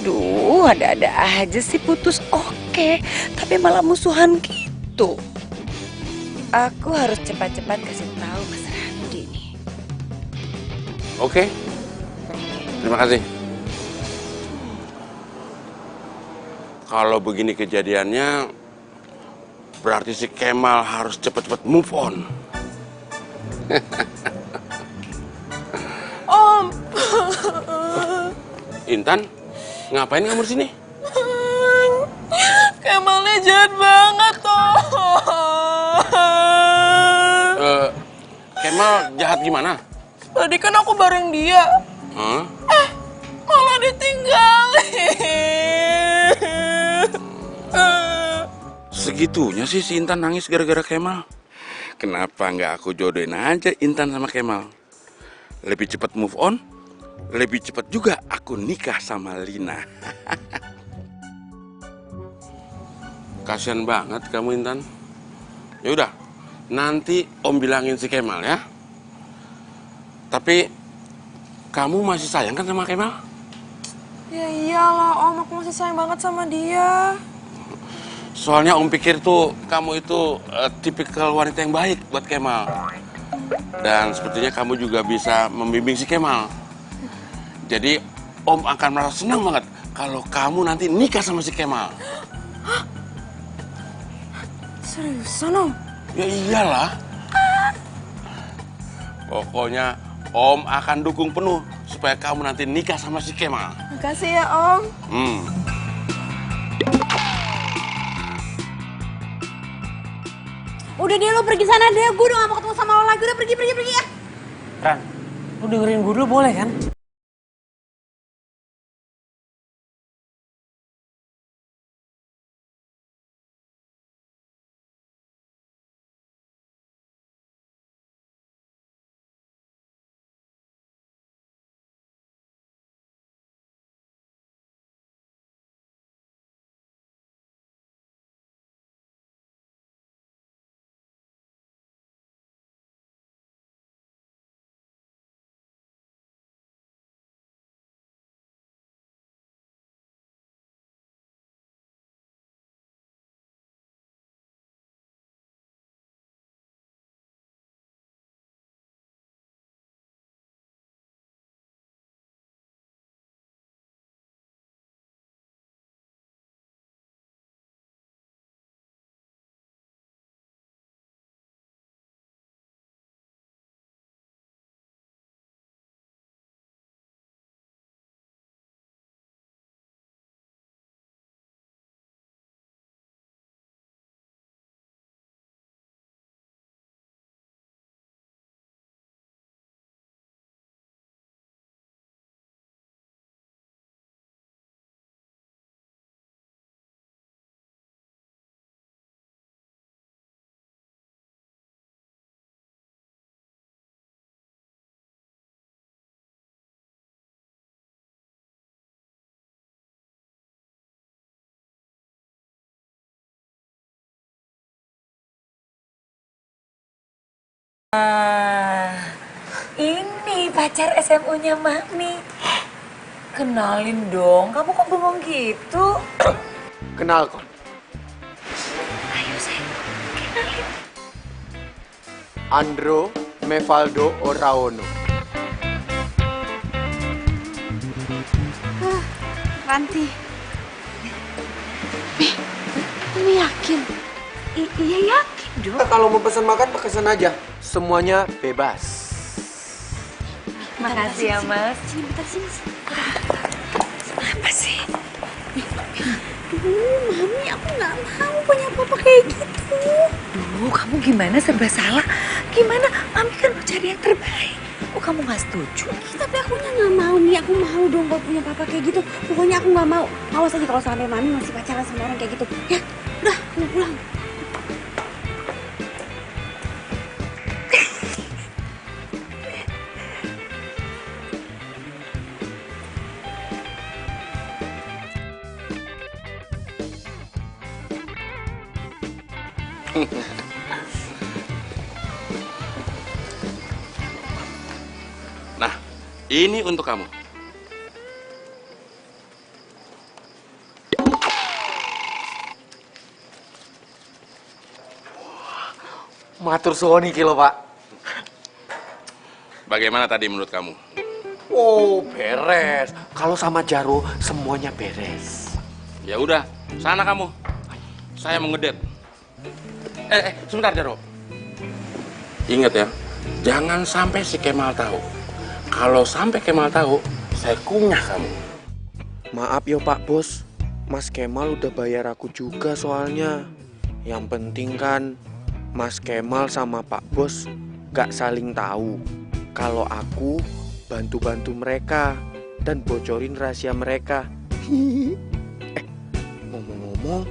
Duh, ada-ada aja sih putus oke, tapi malah musuhan gitu. Aku harus cepat-cepat kasih tahu Mas Randi nih. Oke, terima kasih. Kalau begini kejadiannya, berarti si Kemal harus cepat-cepat move on. Om, Intan, ngapain kamu di sini? Kemalnya jahat banget Om. Kemal jahat gimana? Tadi kan aku bareng dia. Hah? Malah ditinggalin. Segitunya sih si Intan nangis gara-gara Kemal. Kenapa nggak aku jodohin aja Intan sama Kemal? Lebih cepat move on, lebih cepat juga aku nikah sama Lina. Kasian banget kamu Intan. Ya udah, nanti Om bilangin si Kemal ya. Tapi kamu masih sayang kan sama Kemal? Ya iyalah Om, aku masih sayang banget sama dia. Soalnya Om pikir tuh kamu itu tipikal wanita yang baik buat Kemal. Dan sepertinya kamu juga bisa membimbing si Kemal. Jadi Om akan merasa senang banget kalau kamu nanti nikah sama si Kemal. Seriusan Om? Ya iyalah. Pokoknya Om akan dukung penuh supaya kamu nanti nikah sama si Kemal. Makasih ya Om. Udah deh, lo pergi sana deh. Gue udah gak mau ketemu sama lo lagi. Udah pergi ya. Ran, lu dengerin gue dulu boleh kan? Ini pacar SMU-nya Mami. Kenalin dong, kamu kok bengong gitu? Kenal kok. Ayo sayang, kenalin. Andro Mevaldo Oraono. Ranti. Mami yakin? Iya yakin dong. Kalau mau pesan makan, pesan aja. Semuanya bebas. Makasih ya Mas. Sini, bentar sini. Apa sih? Mami, aku nggak mau punya papa kayak gitu. Duh, kamu gimana serba salah? Gimana? Mami kan mau cari yang terbaik. Oh, kamu nggak setuju? Tapi akunya nggak mau nih, aku mau dong kalau punya papa kayak gitu. Pokoknya aku nggak mau. Awas aja kalau sampai Mami masih pacaran sama orang kayak gitu. Ya, udah, aku pulang. Nah, ini untuk kamu. Matur suwun iki lho, Pak. Bagaimana tadi menurut kamu? Oh, beres. Kalau sama Jaro, semuanya beres. Ya udah, sana kamu. Saya mau ngedate. Sebentar Jaro. Ingat ya, jangan sampai si Kemal tahu. Kalau sampai Kemal tahu, saya kunyah kamu. Maaf ya Pak Bos, Mas Kemal udah bayar aku juga soalnya. Yang penting kan Mas Kemal sama Pak Bos gak saling tahu kalau aku bantu-bantu mereka dan bocorin rahasia mereka. Ngomong-ngomong,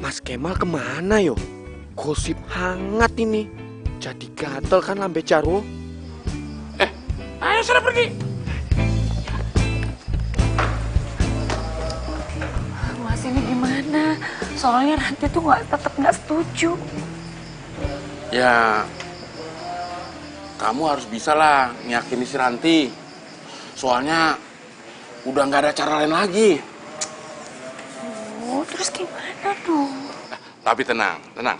Mas Kemal kemana yo? Gosip hangat ini. Jadi gatel kan lambe Jaro. Ayo sudah pergi. Mas ini gimana? Soalnya Ranti tuh tetap nggak setuju. Ya, kamu harus bisa lah ngeyakini si Ranti. Soalnya udah nggak ada cara lain lagi. Oh, terus gimana dong? Tapi tenang, tenang.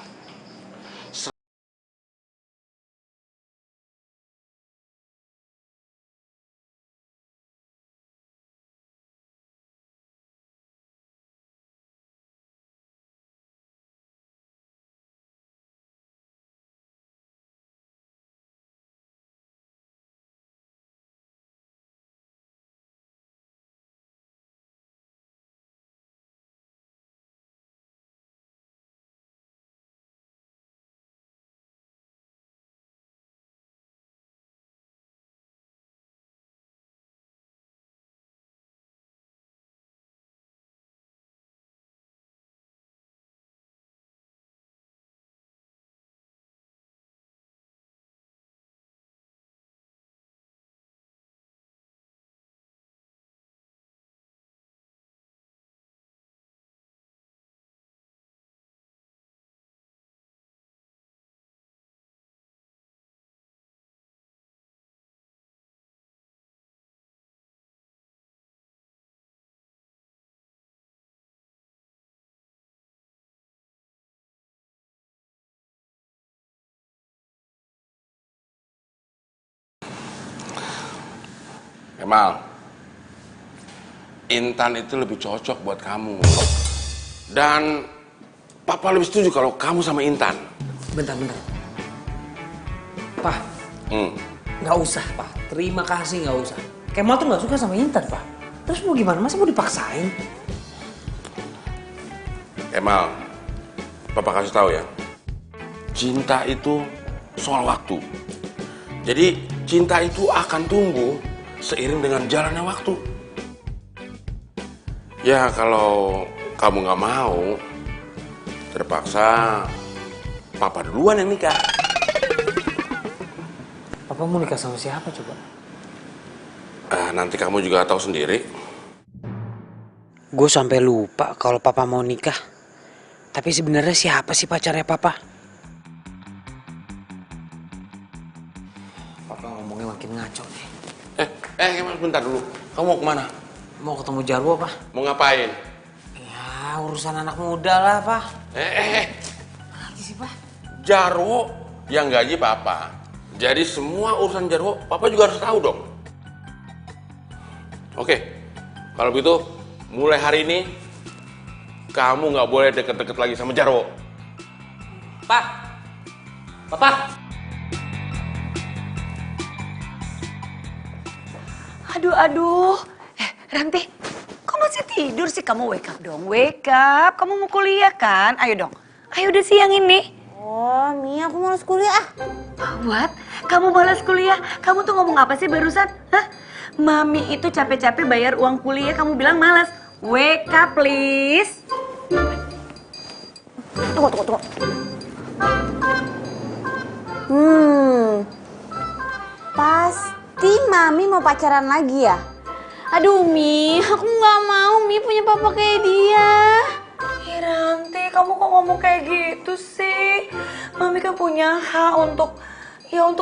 Kemal, Intan itu lebih cocok buat kamu. Dan Papa lebih setuju kalau kamu sama Intan. Bentar. Pak, nggak usah, Pak. Terima kasih, nggak usah. Kemal tuh nggak suka sama Intan, Pak. Terus mau gimana? Masa mau dipaksain? Kemal, Papa kasih tahu ya. Cinta itu soal waktu. Jadi cinta itu akan tumbuh seiring dengan jalannya waktu. Ya kalau kamu nggak mau, terpaksa Papa duluan yang nikah. Papa mau nikah sama siapa coba? Nanti kamu juga tahu sendiri. Gue sampai lupa kalau Papa mau nikah. Tapi sebenarnya siapa sih pacarnya Papa? ngaco nih. Kemal, bentar dulu. Kamu mau kemana? Mau ketemu Jarwo, Pak. Mau ngapain? Ya, urusan anak muda lah, Pak. Lagi sih, Pak. Jarwo yang gaji papa. Jadi semua urusan Jarwo, papa juga harus tahu dong. Oke, kalau begitu mulai hari ini kamu nggak boleh deket-deket lagi sama Jarwo. Pak. Papa. Aduh. Ranti, kok masih tidur sih? Kamu wake up dong, wake up. Kamu mau kuliah kan? Ayo dong. Ayo udah siang ini. Oh, Mi, aku malas kuliah. What? Kamu malas kuliah? Kamu tuh ngomong apa sih barusan? Hah? Mami itu capek-capek bayar uang kuliah, kamu bilang malas. Wake up, please. Tunggu. Pasti Mami mau pacaran lagi ya? Aduh, Mi, aku nggak mau Mi punya papa kayak dia. Ranti, kamu kok ngomong kayak gitu sih? Mami kan punya hak untuk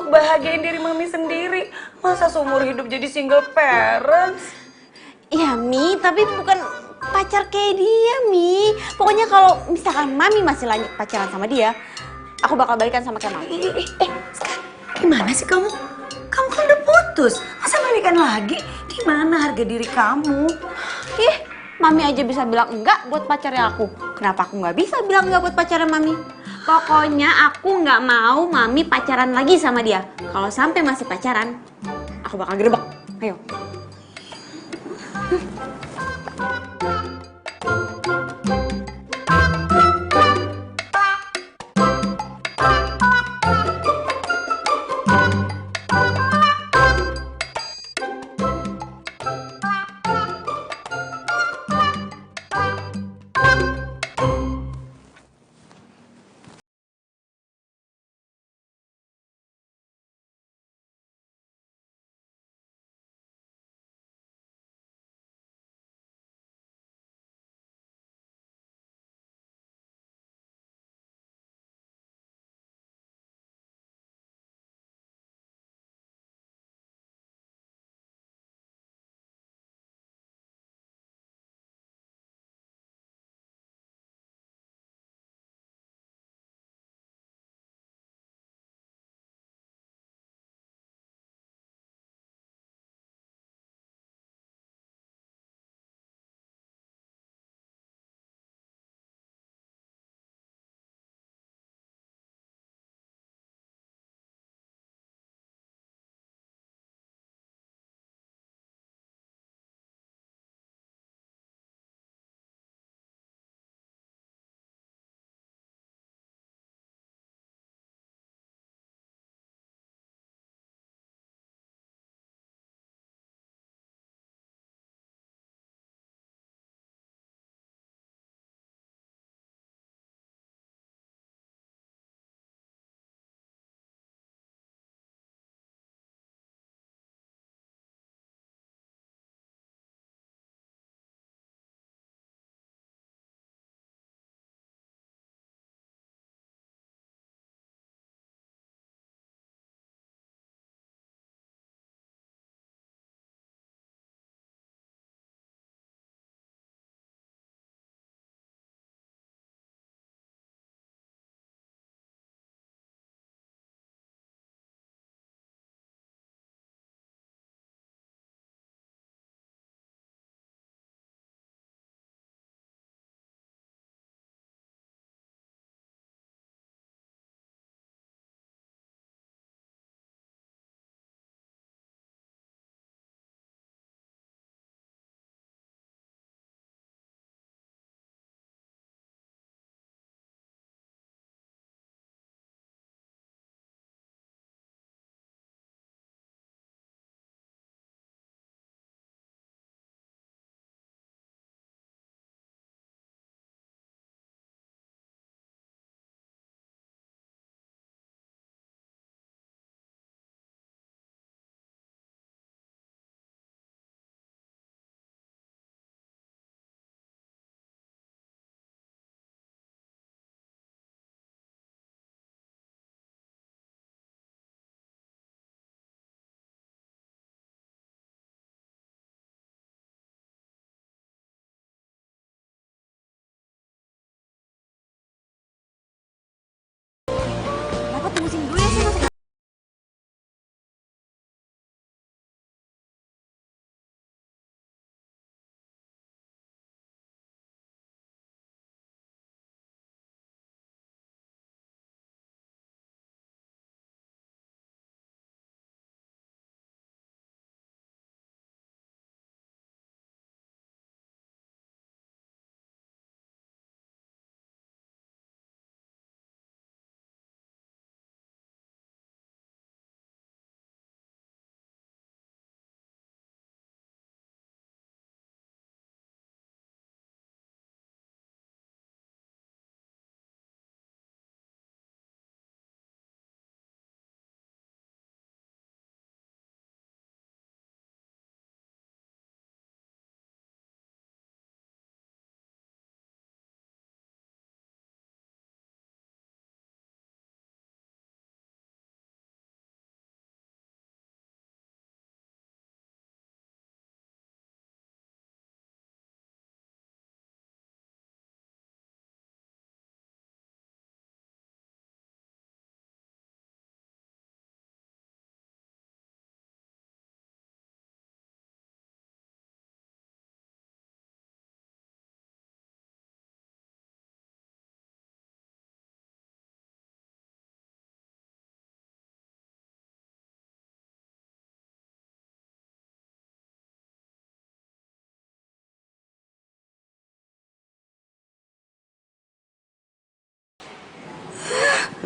bahagiain diri Mami sendiri. Masa seumur hidup jadi single parents? Ya, Mi, tapi bukan pacar kayak dia, Mi. Pokoknya kalau misalkan Mami masih lanjut pacaran sama dia, aku bakal balikan sama Kemal. Sekarang gimana sih kamu? Kamu kan udah putus. Masa balikan lagi? Di mana harga diri kamu? Mami aja bisa bilang enggak buat pacarnya aku. Kenapa aku nggak bisa bilang enggak buat pacarnya Mami? Pokoknya aku nggak mau Mami pacaran lagi sama dia. Kalau sampai masih pacaran, aku bakal gerebek. Ayo.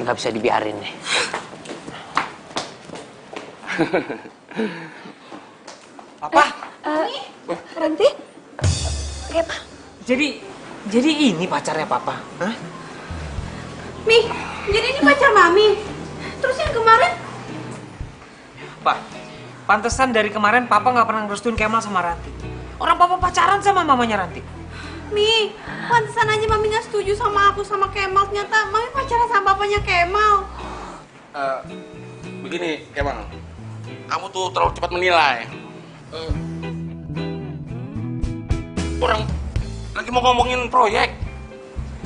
nggak bisa dibiarin nih. Papa? Ranti? Apa? Jadi ini pacarnya Papa? Hah? Mi, jadi ini pacar Mami. Terus yang kemarin? Pak, pantesan dari kemarin Papa nggak pernah ngerestuin Kemal sama Ranti. Orang Papa pacaran sama mamanya Ranti. Mi, pantesan aja Mami nggak setuju sama aku sama Kemal. Ternyata Mami pacaran sama papanya Kemal. Begini, Kemal. Kamu tuh terlalu cepat menilai. Orang lagi mau ngomongin proyek.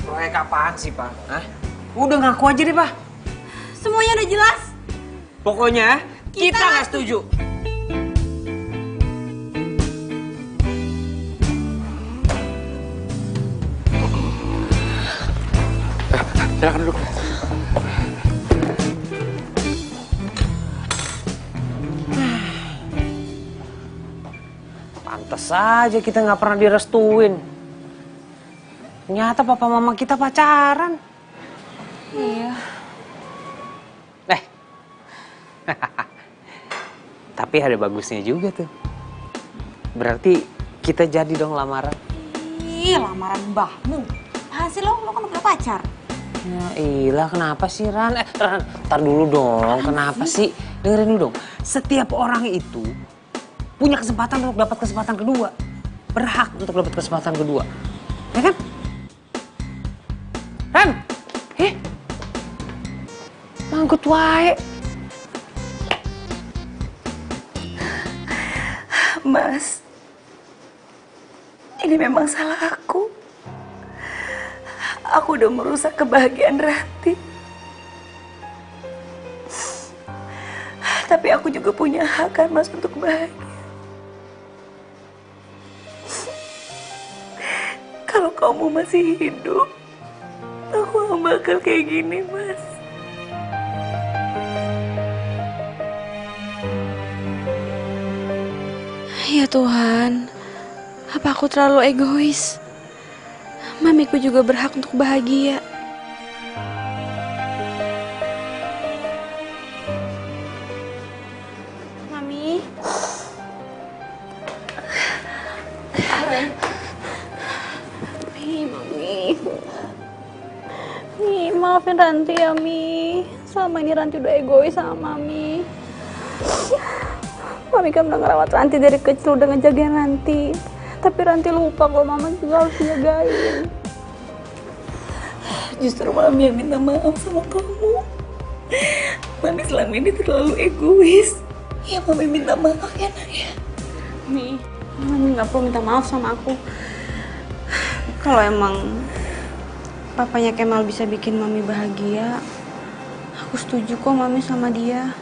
Proyek apaan sih, Pak? Hah? Udah ngaku aja deh, Pak. Semuanya udah jelas. Pokoknya kita nggak setuju. Silakan duduk. Pantes aja kita nggak pernah direstuin. Ternyata papa mama kita pacaran. Iya. Tapi ada bagusnya juga tuh. Berarti kita jadi dong lamaran. Ih, lamaran mbahmu. Apaan sih lo kan udah pacar. Ya ilah, kenapa sih Ran? Ran, ntar dulu dong, kenapa sih? Dengerin dulu dong. Setiap orang itu punya kesempatan untuk dapat kesempatan kedua. Berhak untuk dapat kesempatan kedua. Ya kan? Ran! Manggut wae. Mas, ini memang salah aku. Aku udah merusak kebahagiaan Ranti. Tapi aku juga punya hak kan Mas untuk bahagia. Kalau kamu masih hidup, aku gak bakal kayak gini, Mas. Ya Tuhan, apa aku terlalu egois? Mamiku juga berhak untuk bahagia. Mami. Mi, maafin Ranti ya, Mi. Selama ini Ranti udah egois sama Mami. Mami kan udah ngerawat Ranti dari kecil, udah ngejagain Ranti. Tapi Ranti lupa kalau Mama juga harus jagain. Justru Mami yang minta maaf sama kamu. Mami selama ini terlalu egois. Ya Mami minta maaf ya nak ya. Mi, Mami gak perlu minta maaf sama aku. Kalau emang papanya Kemal bisa bikin Mami bahagia, aku setuju kok Mami sama dia.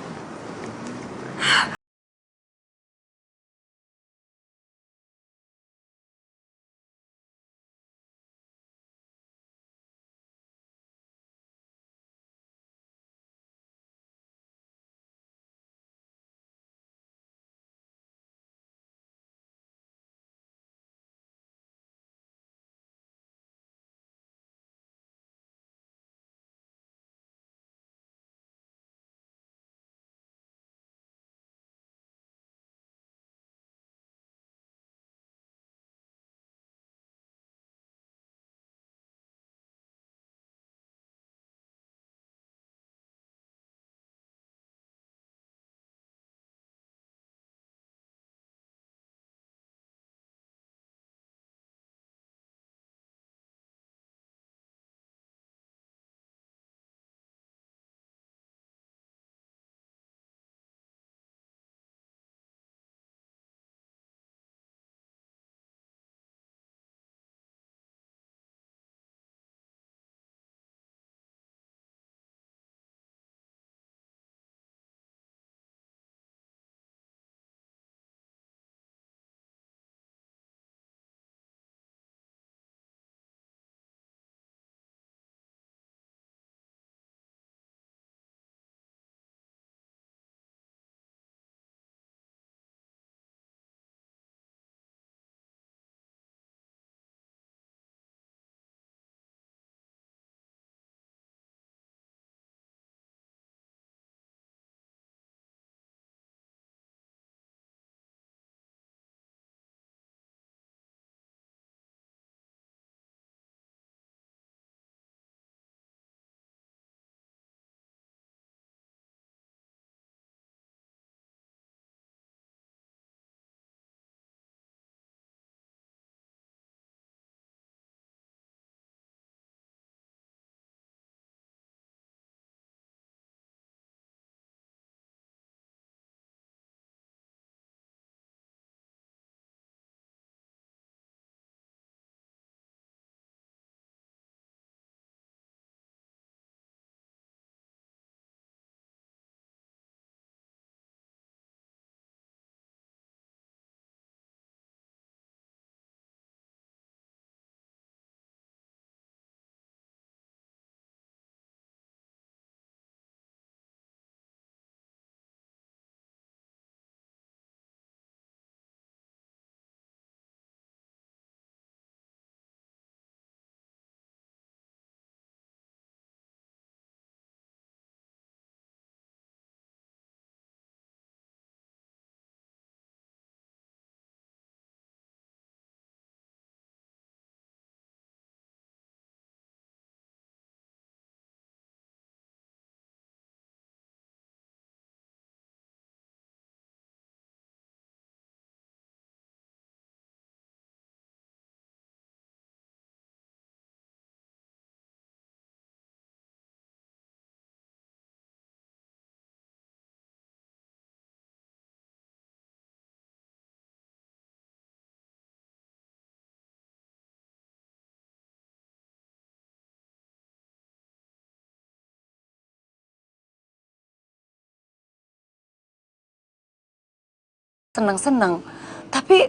senang-senang. Tapi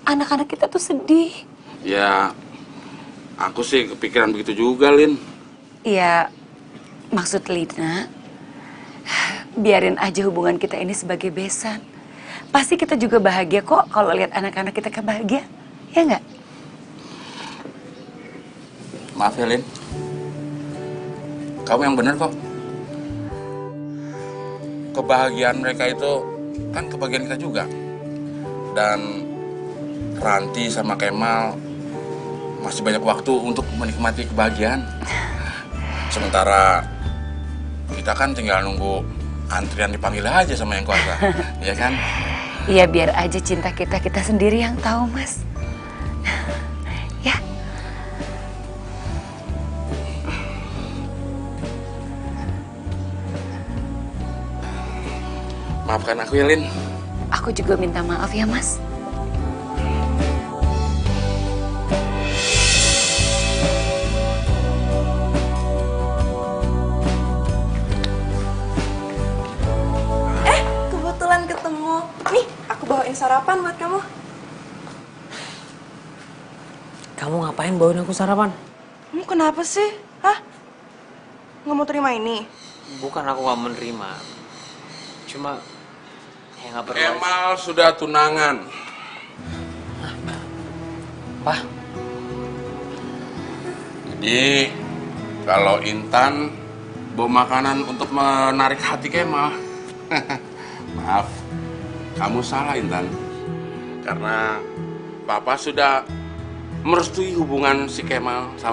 anak-anak kita tuh sedih. Ya, aku sih kepikiran begitu juga, Lin. Iya, maksud Lina, biarin aja hubungan kita ini sebagai besan. Pasti kita juga bahagia kok kalau lihat anak-anak kita kebahagia, ya nggak? Maaf ya, Lin. Kamu yang bener kok. Kebahagiaan mereka itu kan kebahagiaan kita juga. Dan Ranti sama Kemal masih banyak waktu untuk menikmati kebahagiaan. Sementara kita kan tinggal nunggu antrian dipanggil aja sama yang kuasa, ya kan? Iya, biar aja cinta kita sendiri yang tahu, Mas. Ya. Maafkan aku ya, Lin. Aku juga minta maaf ya, Mas. Kebetulan ketemu. Nih, aku bawain sarapan buat kamu. Kamu ngapain bawain aku sarapan? Kamu kenapa sih? Hah? Nggak mau terima ini? Bukan aku gak menerima. Cuma ya nggak perlu. Kemal sudah tunangan. Apa? Jadi kalau Intan bawa makanan untuk menarik hati Kemal, maaf, kamu salah Intan. Karena Papa sudah merestui hubungan si Kemal sama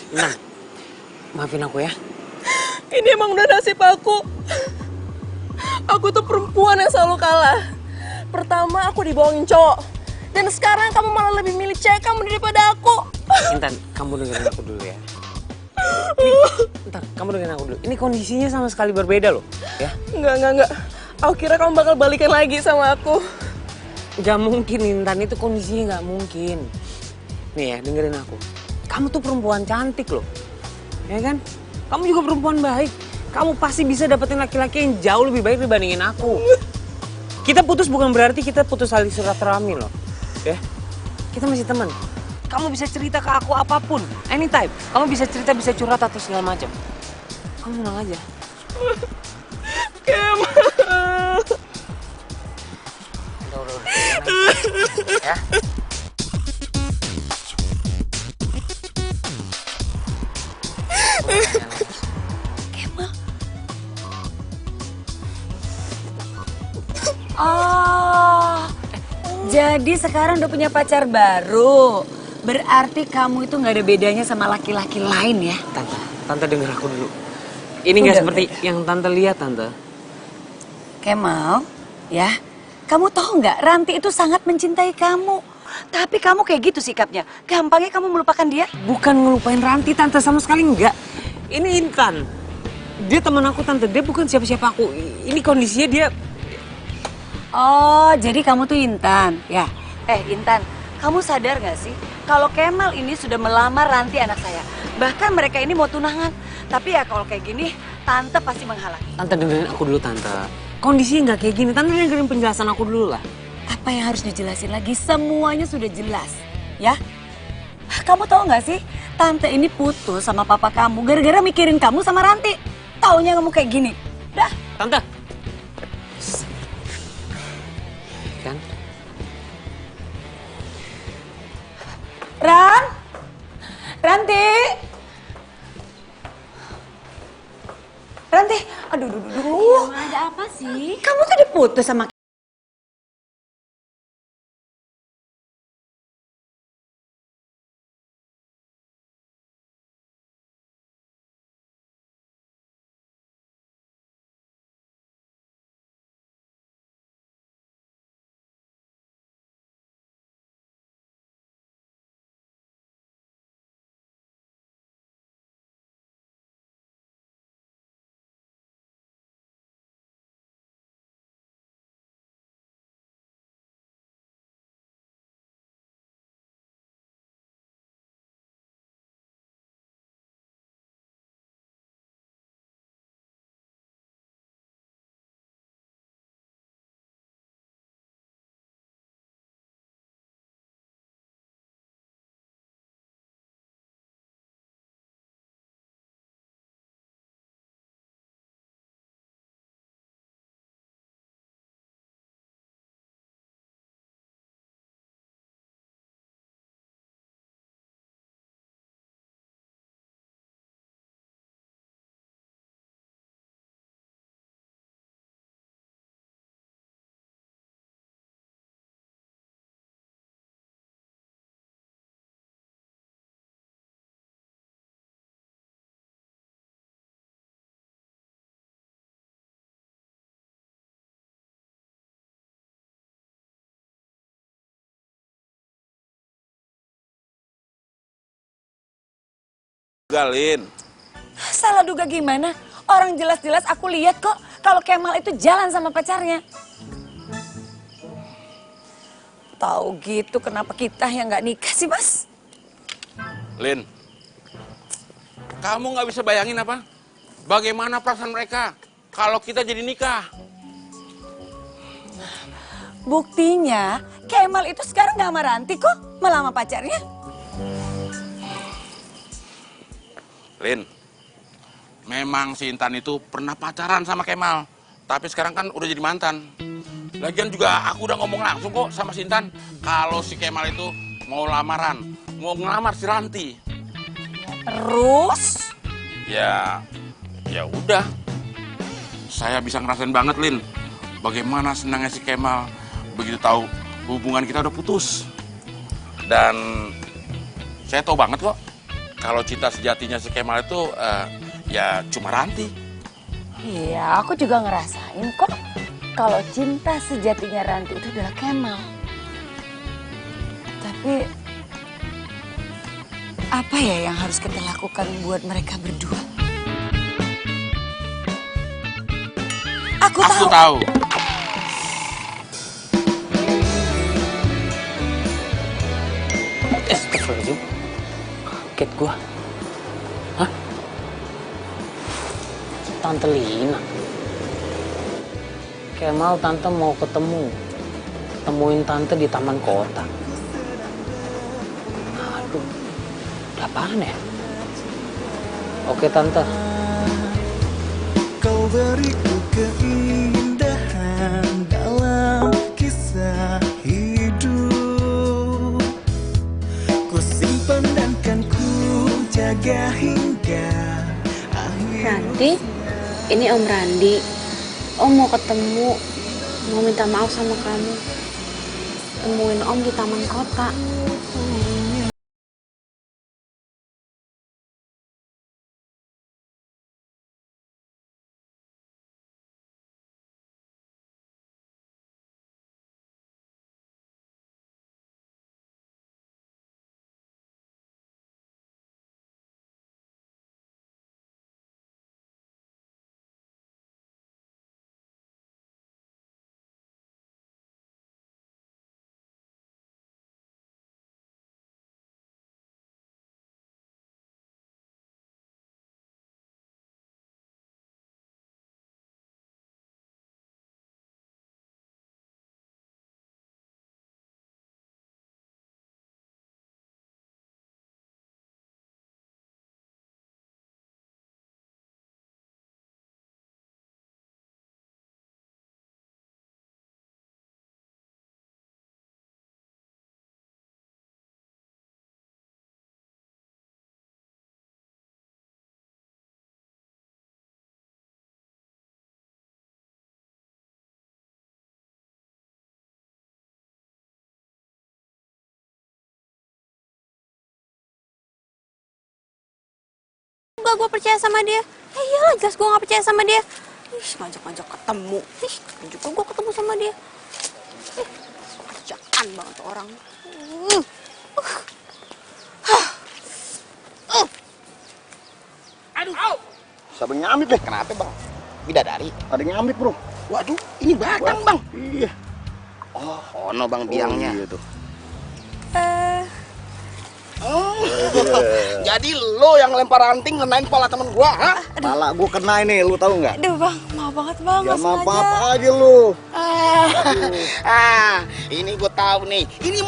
Nah, maafin aku ya. Ini emang udah nasib aku. Aku tuh perempuan yang selalu kalah. Pertama aku dibohongin cowok. Dan sekarang kamu malah lebih milih cewek kamu daripada aku. Intan, kamu dengerin aku dulu ya. Ini, bentar, kamu dengerin aku dulu. Ini kondisinya sama sekali berbeda loh, ya. Enggak. Aku kira kamu bakal balikan lagi sama aku. Gak mungkin Intan, itu kondisinya gak mungkin. Nih ya, dengerin aku. Kamu tuh perempuan cantik loh, ya kan? Kamu juga perempuan baik. Kamu pasti bisa dapetin laki-laki yang jauh lebih baik dibandingin aku. Kita putus bukan berarti kita putus tali silaturahmi loh, ya. Kita masih teman. Kamu bisa cerita ke aku apapun, anytime. Kamu bisa cerita, bisa curhat atau segala macam. Kamu tenang aja. Kemal. Udah. Ya. Kemal. Oh, jadi sekarang udah punya pacar baru. Berarti kamu itu nggak ada bedanya sama laki-laki lain ya? Tante denger aku dulu. Ini nggak seperti yang Tante lihat, Tante. Kemal, ya, kamu tahu nggak Ranti itu sangat mencintai kamu. Tapi kamu kayak gitu sikapnya. Gampangnya kamu melupakan dia. Bukan ngelupain Ranti, Tante, sama sekali enggak. Ini Intan. Dia teman aku, Tante. Dia bukan siapa-siapa aku. Ini kondisinya dia... Oh, jadi kamu tuh Intan, ya? Intan, kamu sadar gak sih kalau Kemal ini sudah melamar Ranti anak saya? Bahkan mereka ini mau tunangan. Tapi ya kalau kayak gini, Tante pasti menghalangi. Tante, dengerin aku dulu, Tante. Kondisinya nggak kayak gini. Tante dengerin penjelasan aku dulu lah. Apa yang harus dijelasin lagi? Semuanya sudah jelas, ya? Kamu tahu nggak sih, Tante ini putus sama papa kamu gara-gara mikirin kamu sama Ranti. Taunya kamu kayak gini. Dah. Tante. Kan? Ranti. Ranti, aduh. Ada apa sih? Kamu tuh diputus sama... Galin. Salah duga gimana? Orang jelas-jelas aku lihat kok kalau Kemal itu jalan sama pacarnya. Tahu gitu kenapa kita yang nggak nikah sih, Mas? Lin, kamu nggak bisa bayangin apa? Bagaimana perasaan mereka kalau kita jadi nikah? Buktinya Kemal itu sekarang nggak sama Ranti kok, malah sama pacarnya. Lin, memang si Intan itu pernah pacaran sama Kemal, tapi sekarang kan udah jadi mantan. Lagian juga aku udah ngomong langsung kok sama si Intan kalau si Kemal itu mau lamaran, mau ngelamar si Ranti. Terus? Ya udah. Saya bisa ngerasain banget, Lin, bagaimana senangnya si Kemal begitu tahu hubungan kita udah putus. Dan saya tahu banget kok kalau cinta sejatinya si Kemal itu ya cuma Ranti. Iya, aku juga ngerasain kok kalau cinta sejatinya Ranti itu adalah Kemal. Tapi apa ya yang harus kita lakukan buat mereka berdua? Aku tahu. Astagfirullahaladzim. Kaget gua. Hah? Tante Lina. Kemal tante mau ketemuin tante di taman kota. Aduh, ada apaan ya? Oke tante. Kau beriku keindahan dalam kisah hidup. Ku simpan dan kan ku jaga hingga akhir. Ranti, ini Om Randi. Om mau ketemu, mau minta maaf sama kamu. Temuin Om di taman kota. coba gue percaya sama dia? Iyalah jelas gue gak percaya sama dia. Ih, ngajak-ngajak ketemu. Ih, juga gue ketemu sama dia. Ih, ajakan banget tuh orang. Siapa yang nyamit deh? Kenapa bang? Bidadari. Ada yang nyamit bro. Waduh, ini batang bang. Iya. Oh, ono bang biangnya. Iya tuh. Oh, jadi lo yang lempar ranting ngenain pala temen gua, ha? Pala gua kena ini, lu tahu nggak? Aduh bang, maaf banget bang, nggak sengaja. Maaf aja lu. Ini gua tahu nih. Ini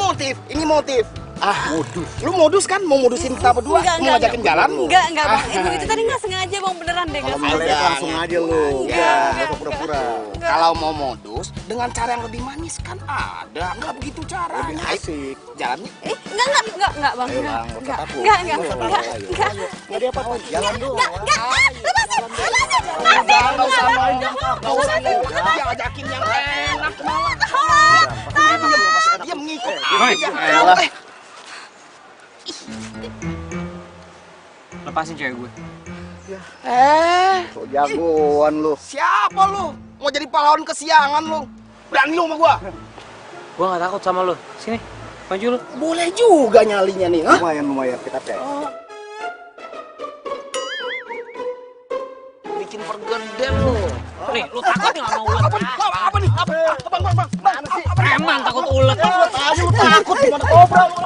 motif. Modus. Lu modus kan? Mau modusin kita berdua? Mau ngajakin jalan? Enggak bang. Itu tadi nggak sengaja bang, beneran deh nggak sengaja. Langsung aja lu. Enggak pura-pura. Kalau mau modus dengan cara yang lebih manis kan ada. Enggak begitu caranya. Asik. Jalannya? Enggak bang. Enggak. Enggak ada apa-apa. Jalan dulu. Lepasin. Dia ajakin yang enak malah. Dia mengikut. Lepasin cewek gue. So jagoan lu. Siapa lu? Mau jadi pahlawan kesiangan lu? Berani lu sama gua? Gue gak takut sama lo. Sini, maju lo. Boleh juga nyalinya nih, ha? Lumayan kita teh. Bikin pergedel lu. Nih, lu takut nggak sama ulet? Apa nih? Bang. Emang takut ulet. Ayo lu takut gimana kobra lu?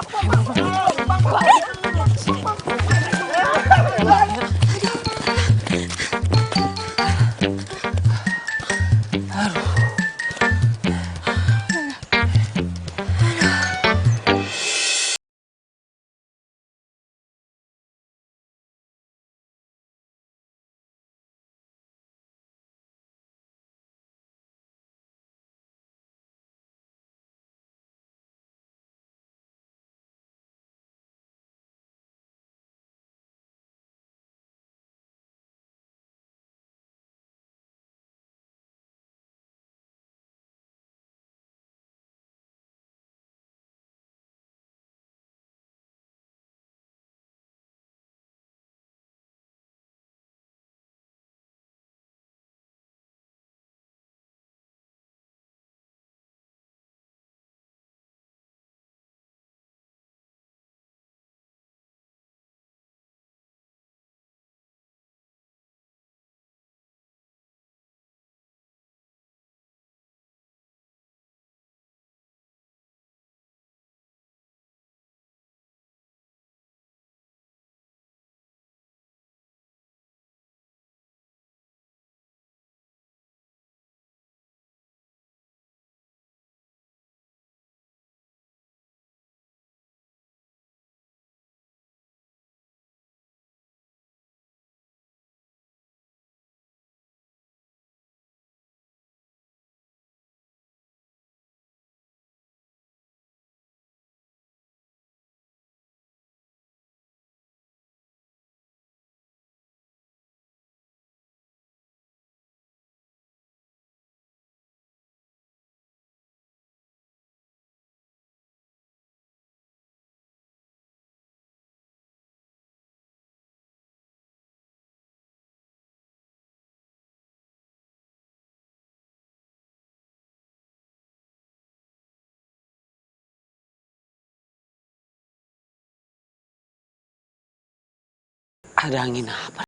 Ada angin apa?